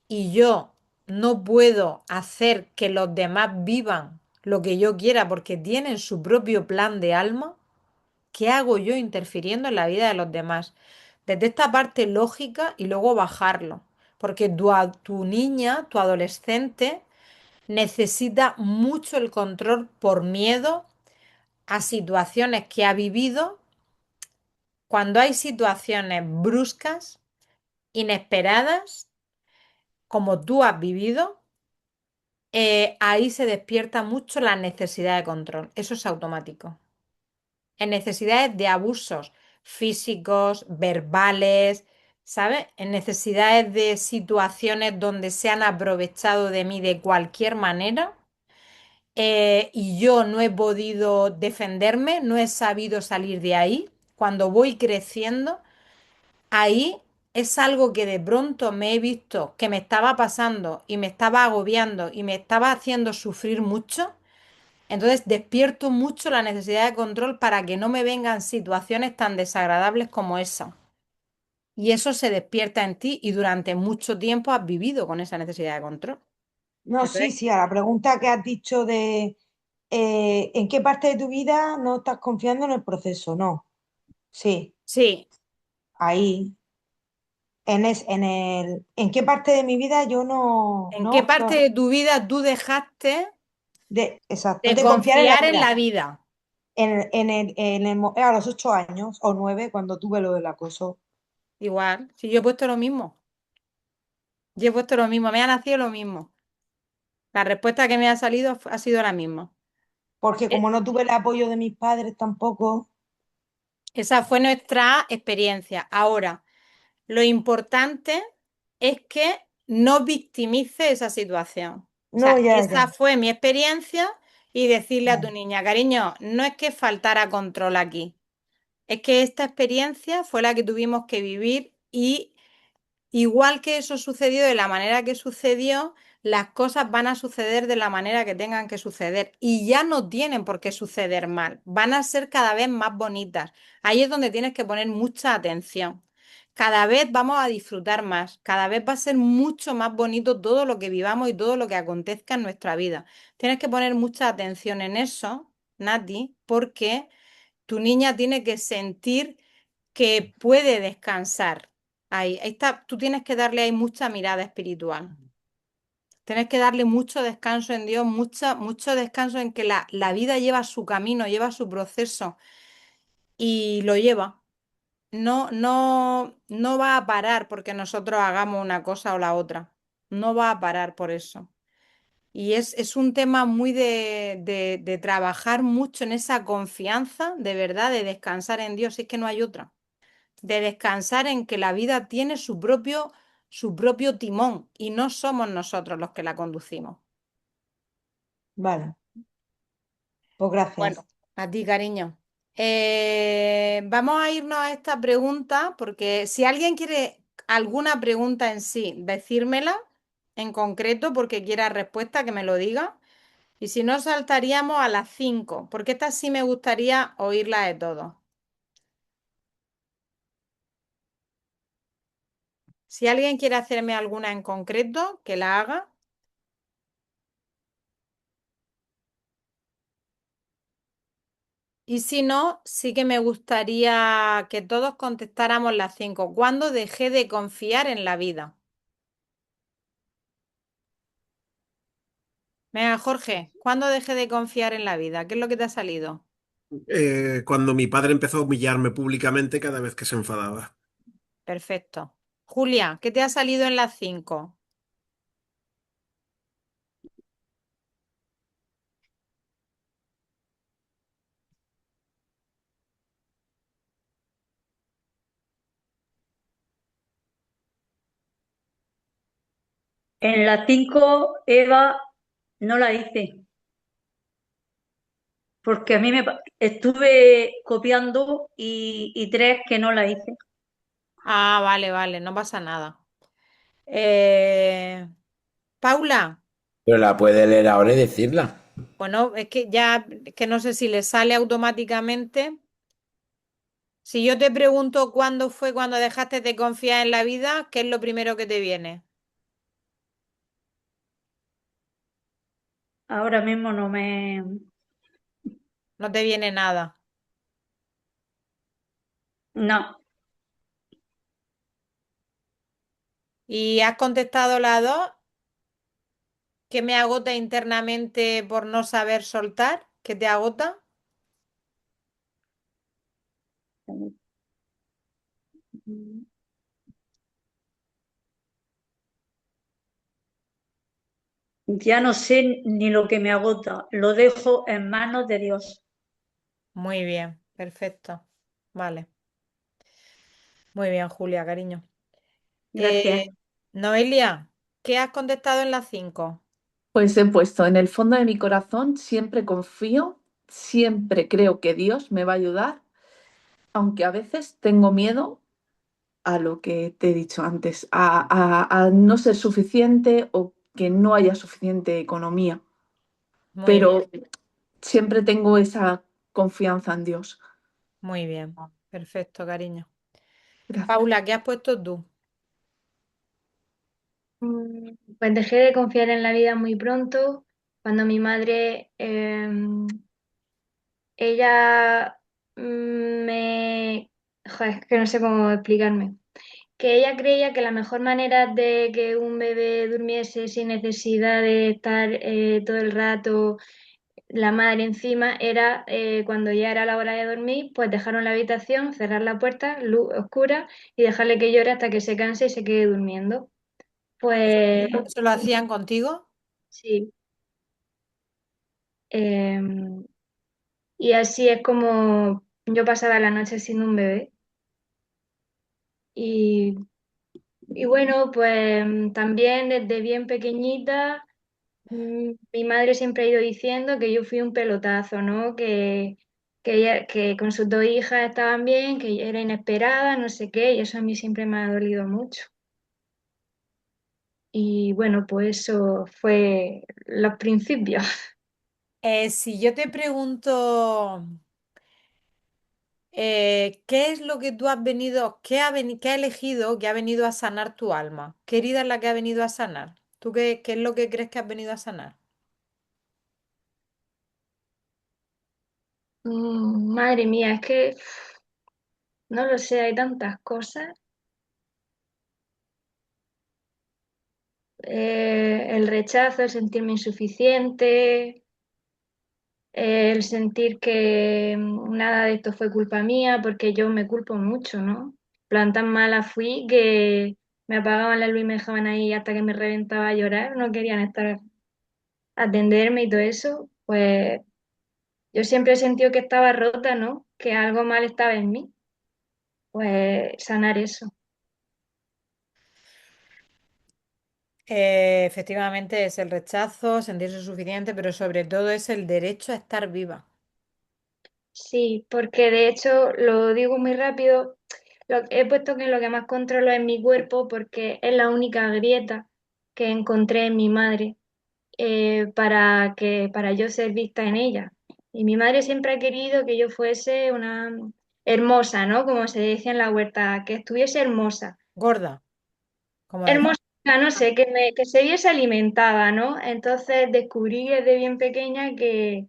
y yo no puedo hacer que los demás vivan lo que yo quiera porque tienen su propio plan de alma, ¿qué hago yo interfiriendo en la vida de los demás? Desde esta parte lógica y luego bajarlo. Porque tu niña, tu adolescente, necesita mucho el control por miedo a situaciones que ha vivido. Cuando hay situaciones bruscas, inesperadas, como tú has vivido, ahí se despierta mucho la necesidad de control. Eso es automático. En necesidades de abusos físicos, verbales, ¿sabes? En necesidades de situaciones donde se han aprovechado de mí de cualquier manera y yo no he podido defenderme, no he sabido salir de ahí. Cuando voy creciendo, ahí es algo que de pronto me he visto que me estaba pasando y me estaba agobiando y me estaba haciendo sufrir mucho. Entonces despierto mucho la necesidad de control para que no me vengan situaciones tan desagradables como esa. Y eso se despierta en ti y durante mucho tiempo has vivido con esa necesidad de control. No, sí, Entonces, sí, a la pregunta que has dicho de ¿en qué parte de tu vida no estás confiando en el proceso? No, sí, sí, ahí, ¿en qué parte de mi vida yo ¿en qué parte no, de tu vida tú dejaste exacto, de de confiar en la confiar en vida? la vida? A los 8 años o 9, cuando tuve lo del acoso. Igual, si yo he puesto lo mismo, yo he puesto lo mismo, me ha nacido lo mismo. La respuesta que me ha salido ha sido la misma. Porque Eh, como no tuve el apoyo de mis padres tampoco, Esa fue nuestra experiencia. Ahora, lo importante es que no victimice esa situación. O No, sea, ya, esa ya. fue mi experiencia y decirle a tu Vale. niña, cariño, no es que faltara control aquí, es que esta experiencia fue la que tuvimos que vivir y igual que eso sucedió de la manera que sucedió, las cosas van a suceder de la manera que tengan que suceder y ya no tienen por qué suceder mal, van a ser cada vez más bonitas. Ahí es donde tienes que poner mucha atención. Cada vez vamos a disfrutar más, cada vez va a ser mucho más bonito todo lo que vivamos y todo lo que acontezca en nuestra vida. Tienes que poner mucha atención en eso, Nati, porque tu niña tiene que sentir que puede descansar. Ahí está, tú tienes que darle ahí mucha mirada espiritual. Tienes que darle mucho descanso en Dios, mucho descanso en que la vida lleva su camino, lleva su proceso y lo lleva. No va a parar porque nosotros hagamos una cosa o la otra. No va a parar por eso. Y es un tema muy de trabajar mucho en esa confianza, de verdad, de descansar en Dios. Es que no hay otra. De descansar en que la vida tiene su propio timón y no somos nosotros los que la conducimos. Vale, pues Bueno, gracias. a ti, cariño. Vamos a irnos a esta pregunta porque si alguien quiere alguna pregunta en sí, decírmela en concreto porque quiera respuesta, que me lo diga. Y si no, saltaríamos a las 5 porque esta sí me gustaría oírla de todos. Si alguien quiere hacerme alguna en concreto, que la haga. Y si no, sí que me gustaría que todos contestáramos las 5. ¿Cuándo dejé de confiar en la vida? Venga, Jorge, ¿cuándo dejé de confiar en la vida? ¿Qué es lo que te ha salido? Cuando mi padre empezó a humillarme públicamente cada vez que se enfadaba. Perfecto. Julia, ¿qué te ha salido en las 5? En las 5, Eva, no la hice, porque a mí estuve copiando y 3 que no la hice. Ah, vale, vale, no pasa nada. Eh, Paula, Pero la puede leer ahora y decirla. bueno, es que no sé si le sale automáticamente. Si yo te pregunto cuándo fue cuando dejaste de confiar en la vida, ¿qué es lo primero que te viene? Ahora mismo no me... No te viene nada. No, ¿Y has contestado las dos? ¿Qué me agota internamente por no saber soltar? ¿Qué te agota? ya no sé ni lo que me agota, lo dejo en manos de Dios. Muy bien, perfecto. Vale, muy bien, Julia, cariño. Gracias. Noelia, ¿qué has contestado en las 5? Pues he puesto en el fondo de mi corazón, siempre confío, siempre creo que Dios me va a ayudar, aunque a veces tengo miedo a lo que te he dicho antes, a no ser suficiente o que no haya suficiente economía, Muy bien, pero siempre tengo esa confianza en Dios. muy bien, perfecto, cariño. Gracias. Paula, ¿qué has puesto tú? Pues dejé de confiar en la vida muy pronto, cuando mi madre, ella joder, es que no sé cómo explicarme, que ella creía que la mejor manera de que un bebé durmiese sin necesidad de estar todo el rato la madre encima era cuando ya era la hora de dormir, pues dejaron la habitación, cerrar la puerta, luz oscura y dejarle que llore hasta que se canse y se quede durmiendo. Pues ¿Eso lo hacían contigo? sí. Em, y así es como yo pasaba la noche siendo un bebé. Y Y bueno, pues también desde bien pequeñita, mi madre siempre ha ido diciendo que yo fui un pelotazo, ¿no? Que con sus dos hijas estaban bien, que era inesperada, no sé qué, y eso a mí siempre me ha dolido mucho. Y bueno, pues eso fue los principios. Si yo te pregunto, ¿qué es lo que tú has venido, qué ha elegido que ha venido a sanar tu alma? ¿Qué herida es la que ha venido a sanar? ¿Tú qué es lo que crees que has venido a sanar? Madre mía, es que no lo sé, hay tantas cosas. El rechazo, el sentirme insuficiente, el sentir que nada de esto fue culpa mía, porque yo me culpo mucho, ¿no? Plan tan mala fui que me apagaban la luz y me dejaban ahí hasta que me reventaba a llorar, no querían estar a atenderme y todo eso. Pues yo siempre he sentido que estaba rota, ¿no? Que algo mal estaba en mí. Pues sanar eso. Efectivamente es el rechazo, sentirse suficiente, pero sobre todo es el derecho a estar viva. Sí, porque de hecho lo digo muy rápido, he puesto que lo que más controlo es mi cuerpo porque es la única grieta que encontré en mi madre para yo ser vista en ella. Y mi madre siempre ha querido que yo fuese una hermosa, ¿no? Como se decía en la huerta, que estuviese hermosa. Gorda, como decía. Hermosa, no sé, que se viese alimentada, ¿no? Entonces descubrí desde bien pequeña que,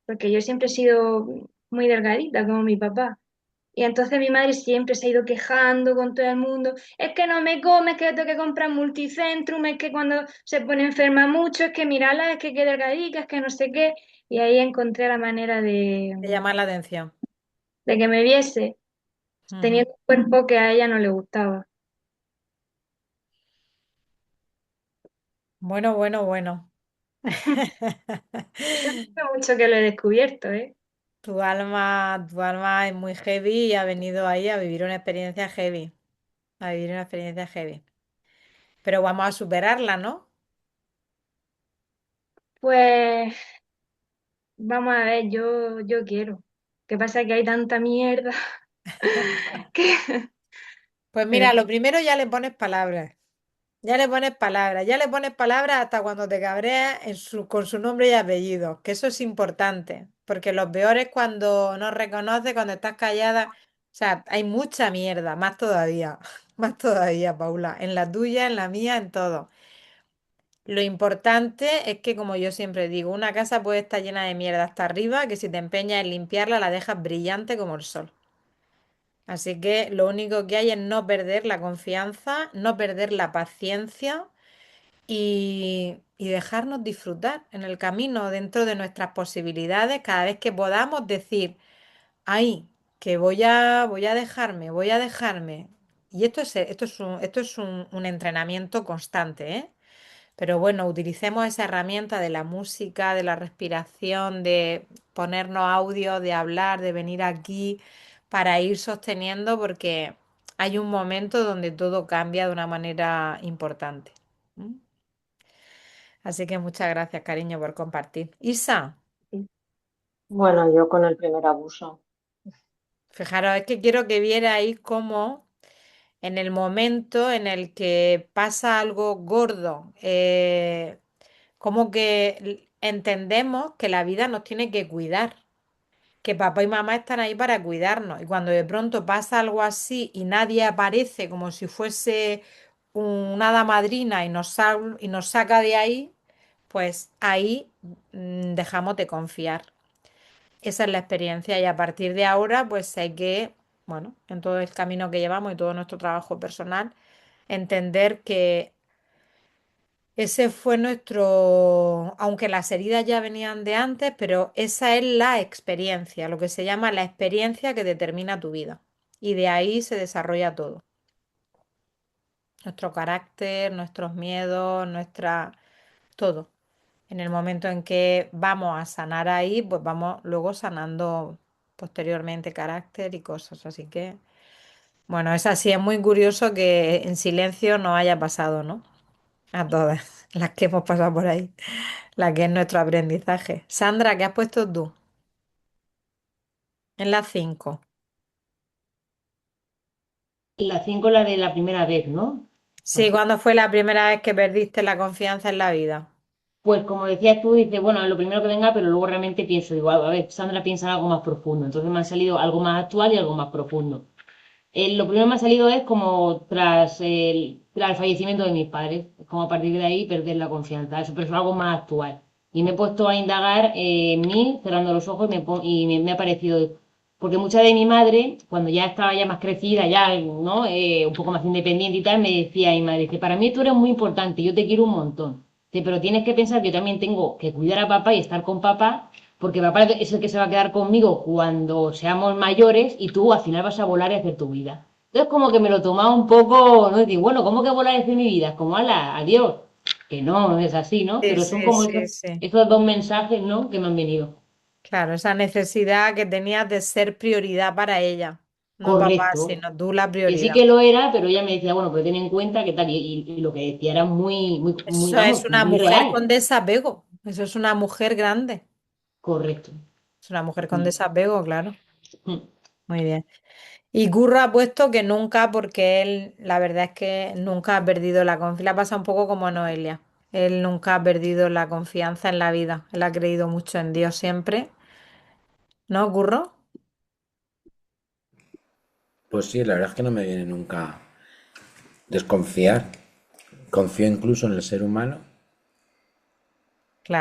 porque yo siempre he sido muy delgadita como mi papá. Y entonces mi madre siempre se ha ido quejando con todo el mundo. Es que no me come, es que tengo que comprar multicentrum, es que cuando se pone enferma mucho, es que mírala, es que qué delgadica, es que no sé qué. Y ahí encontré la manera De llamar la atención. de que me viese Ujú. teniendo un cuerpo que a ella no le gustaba. Bueno, bueno, bueno. Hace mucho que lo he descubierto, ¿eh? Tu alma es muy heavy y ha venido ahí a vivir una experiencia heavy. A vivir una experiencia heavy. Pero vamos a superarla, ¿no? Pues vamos a ver, yo quiero. ¿Qué pasa? Que hay tanta mierda que... Pues Pero mira, lo primero ya le pones palabras. Ya le pones palabras. Ya le pones palabras hasta cuando te cabreas con su nombre y apellido. Que eso es importante. Porque lo peor es cuando no reconoces, cuando estás callada. O sea, hay mucha mierda, más todavía. Más todavía, Paula. En la tuya, en la mía, en todo. Lo importante es que, como yo siempre digo, una casa puede estar llena de mierda hasta arriba, que si te empeñas en limpiarla, la dejas brillante como el sol. Así que lo único que hay es no perder la confianza, no perder la paciencia y dejarnos disfrutar en el camino dentro de nuestras posibilidades cada vez que podamos decir, ay, que voy a dejarme, voy a dejarme. Y esto es un entrenamiento constante, ¿eh? Pero bueno, utilicemos esa herramienta de la música, de la respiración, de ponernos audio, de hablar, de venir aquí para ir sosteniendo porque hay un momento donde todo cambia de una manera importante. ¿Mm? Así que muchas gracias, cariño, por compartir. Isa, Bueno, yo con el primer abuso. fijaros, es que quiero que vierais cómo en el momento en el que pasa algo gordo, como que entendemos que la vida nos tiene que cuidar, que papá y mamá están ahí para cuidarnos. Y cuando de pronto pasa algo así y nadie aparece como si fuese una hada madrina y nos saca de ahí, pues ahí dejamos de confiar. Esa es la experiencia y a partir de ahora, pues sé que, bueno, en todo el camino que llevamos y todo nuestro trabajo personal, entender que ese fue nuestro, aunque las heridas ya venían de antes, pero esa es la experiencia, lo que se llama la experiencia que determina tu vida. Y de ahí se desarrolla todo. Nuestro carácter, nuestros miedos, todo. En el momento en que vamos a sanar ahí, pues vamos luego sanando posteriormente carácter y cosas. Así que Bueno, es así, es muy curioso que en silencio nos haya pasado, ¿no? A todas las que hemos pasado por ahí, la que es nuestro aprendizaje. Sandra, ¿qué has puesto tú en las 5? La 5 la de la primera vez, ¿no? Sí, ¿cuándo fue la primera vez que perdiste la confianza en la vida? Pues como decías tú, dices, bueno, lo primero que venga, pero luego realmente pienso, digo, a ver, Sandra piensa en algo más profundo. Entonces me han salido algo más actual y algo más profundo. Lo primero que me ha salido es como tras el fallecimiento de mis padres, como a partir de ahí perder la confianza, eso, pero es algo más actual. Y me he puesto a indagar en mí, cerrando los ojos, me ha parecido, porque mucha de mi madre, cuando ya estaba ya más crecida, ya, ¿no? Un poco más independiente y tal, me decía mi madre, dice, para mí tú eres muy importante, yo te quiero un montón. Dice, pero tienes que pensar que yo también tengo que cuidar a papá y estar con papá porque papá es el que se va a quedar conmigo cuando seamos mayores y tú al final vas a volar y hacer tu vida. Entonces como que me lo tomaba un poco, ¿no? Decir, bueno, ¿cómo que volar y hacer mi vida? Es como, ala, adiós. Que no, no es así, ¿no? Sí, Pero son sí, como sí, sí. esos dos mensajes, ¿no? Que me han venido. Claro, esa necesidad que tenías de ser prioridad para ella. No papá, Correcto. sino tú la Que sí prioridad. que lo era, pero ella me decía, bueno, pero ten en cuenta que tal, y lo que decía era muy, muy, muy, Eso es vamos, una muy mujer real. con desapego. Eso es una mujer grande. Correcto. Es una mujer con Mm, desapego, claro. mm. Muy bien. Y Curro ha puesto que nunca, porque él, la verdad es que nunca ha perdido la confianza. Le pasa un poco como a Noelia. Él nunca ha perdido la confianza en la vida. Él ha creído mucho en Dios siempre. ¿No, Curro? Pues sí, la verdad es que no me viene nunca desconfiar. Confío incluso en el ser humano.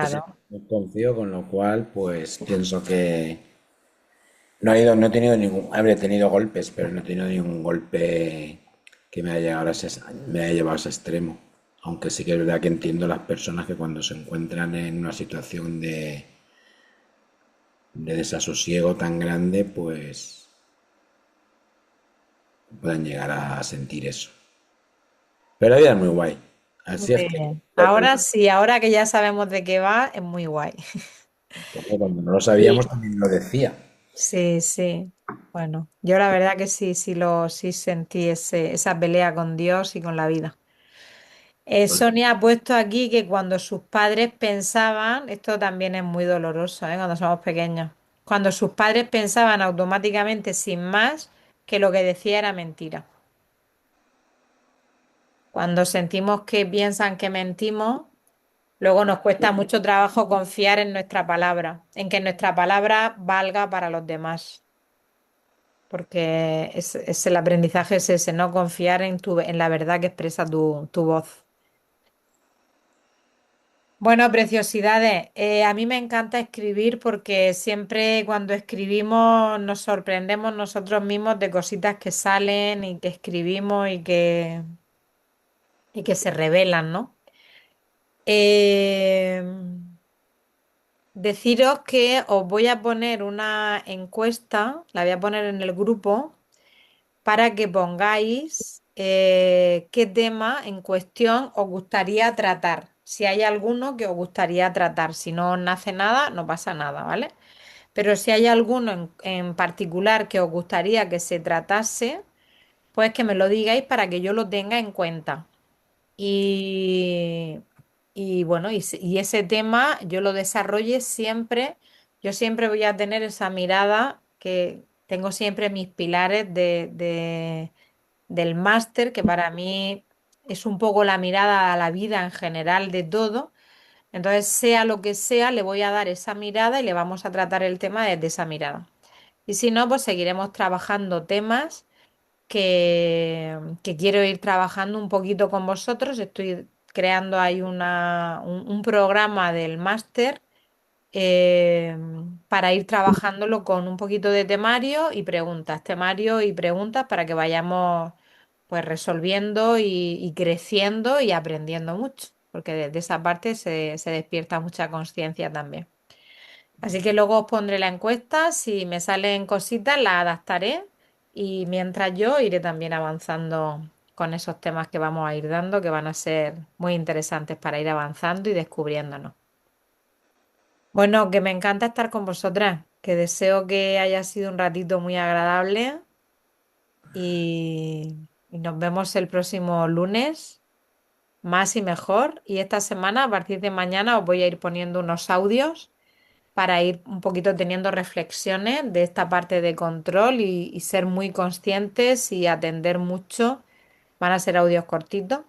Ese Claro. no confío, con lo cual, pues pienso que no he tenido ningún, habré tenido golpes, pero no he tenido ningún golpe que me haya llegado me haya llevado a ese extremo. Aunque sí que es verdad que entiendo las personas que cuando se encuentran en una situación de desasosiego tan grande, pues puedan llegar a sentir eso. Pero la vida es muy guay. Muy Así es que bien. Ahora sí, ahora que ya sabemos de qué va, es muy guay. cuando no lo Sí. sabíamos también lo decía. Sí, sí. Bueno, yo la verdad que sí, sí sentí esa pelea con Dios y con la vida. Sonia ha puesto aquí que cuando sus padres pensaban, esto también es muy doloroso, cuando somos pequeños, cuando sus padres pensaban automáticamente sin más que lo que decía era mentira. Cuando sentimos que piensan que mentimos, luego nos cuesta mucho trabajo confiar en nuestra palabra, en que nuestra palabra valga para los demás. Porque es el aprendizaje es ese, no confiar en la verdad que expresa tu voz. Bueno, preciosidades. A mí me encanta escribir porque siempre cuando escribimos nos sorprendemos nosotros mismos de cositas que salen y que escribimos y que se revelan, ¿no? Eh, Deciros que os voy a poner una encuesta, la voy a poner en el grupo para que pongáis qué tema en cuestión os gustaría tratar. Si hay alguno que os gustaría tratar, si no os nace nada, no pasa nada, ¿vale? Pero si hay alguno en particular que os gustaría que se tratase, pues que me lo digáis para que yo lo tenga en cuenta. Y, y bueno, y ese tema yo lo desarrolle siempre, yo siempre voy a tener esa mirada que tengo siempre mis pilares del máster, que para mí es un poco la mirada a la vida en general de todo. Entonces, sea lo que sea, le voy a dar esa mirada y le vamos a tratar el tema desde esa mirada. Y si no, pues seguiremos trabajando temas que quiero ir trabajando un poquito con vosotros. Estoy creando ahí un programa del máster eh, para ir trabajándolo con un poquito de temario y preguntas para que vayamos pues resolviendo y creciendo y aprendiendo mucho, porque desde esa parte se despierta mucha conciencia también. Así que luego os pondré la encuesta, si me salen cositas las adaptaré y mientras yo iré también avanzando con esos temas que vamos a ir dando, que van a ser muy interesantes para ir avanzando y descubriéndonos. Bueno, que me encanta estar con vosotras, que deseo que haya sido un ratito muy agradable y nos vemos el próximo lunes, más y mejor. Y esta semana, a partir de mañana, os voy a ir poniendo unos audios para ir un poquito teniendo reflexiones de esta parte de control y ser muy conscientes y atender mucho. Van a ser audios cortitos,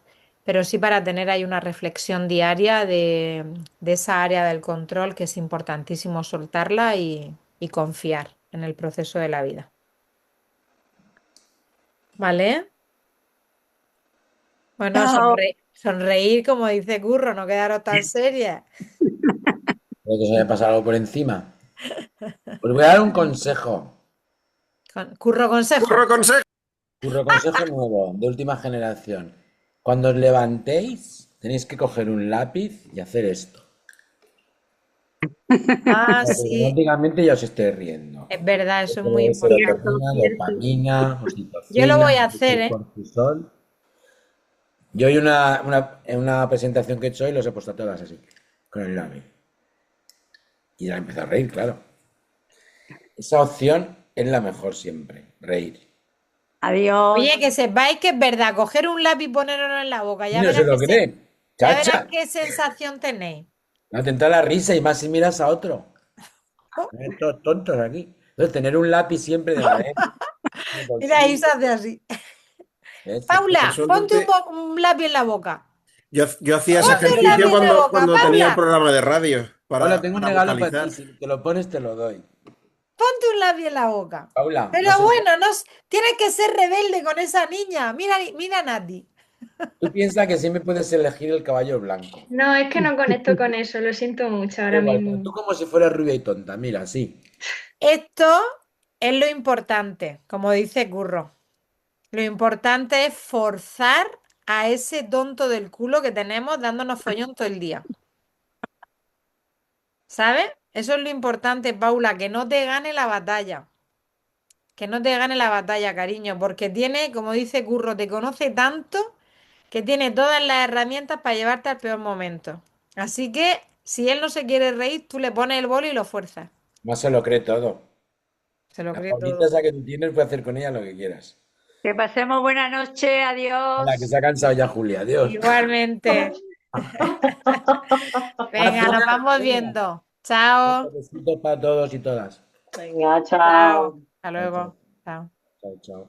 pero sí para tener ahí una reflexión diaria de esa área del control que es importantísimo soltarla y confiar en el proceso de la vida. ¿Vale? Bueno, Chao. sonreír, como dice Curro, no quedaros tan serias. Creo que se me pasa algo por encima. Os voy a dar un consejo. Curro Curro consejo. consejo. Curro consejo nuevo, de última generación. Cuando os levantéis, tenéis que coger un lápiz y hacer esto. Ah, sí, Automáticamente ya os estoy riendo. es verdad, eso es Esto muy de importante. Cierto, serotonina, cierto. dopamina, Yo lo oxitocina, voy a hacer, ¿eh? cortisol. Yo hay en una presentación que he hecho hoy los he puesto todas así, con el lápiz. Y ya empecé a reír, claro. Esa opción es la mejor siempre, reír. Adiós. Oye, que sepáis que es verdad, coger un lápiz y ponerlo en la boca, Y no se lo cree. ya verás Chacha, qué sensación tenéis. no te entra la risa y más si miras a otro. Estos tontos aquí. Entonces, tener un lápiz siempre de madera en el Mira, ahí bolsillo. se hace así. ¿Ves? Paula, ponte Casualmente, un lápiz en la boca. yo hacía ese Ponte un ejercicio lápiz en la boca, cuando tenía el Paula. programa de radio Paula, tengo un para regalo para ti. vocalizar. Si te lo pones, te lo doy. Ponte un lápiz en la boca. Paula, Pero no sé, bueno, no, tienes que ser rebelde con esa niña. Mira, mira a Nati. tú piensas que siempre puedes elegir el caballo blanco. No, es que no conecto con eso, lo siento mucho Da ahora igual, pero mismo. tú como si fueras rubia y tonta, mira, sí. Esto es lo importante, como dice Curro. Lo importante es forzar a ese tonto del culo que tenemos dándonos follón todo el día. ¿Sabes? Eso es lo importante, Paula, que no te gane la batalla. Que no te gane la batalla, cariño, porque tiene, como dice Curro, te conoce tanto que tiene todas las herramientas para llevarte al peor momento. Así que, si él no se quiere reír, tú le pones el boli y lo fuerzas. No se lo cree todo. Se lo La cree Paulita todo. esa que tú tienes puede hacer con ella lo que quieras. Que pasemos buena noche. La que Adiós. se ha cansado ya, Julia. Adiós. Igualmente. Venga, nos Gracias. vamos Venga. viendo. Chao. Besitos para todos y todas. Venga, Chao. chao. Hasta Chao, chao. luego. Chao. Chao, chao.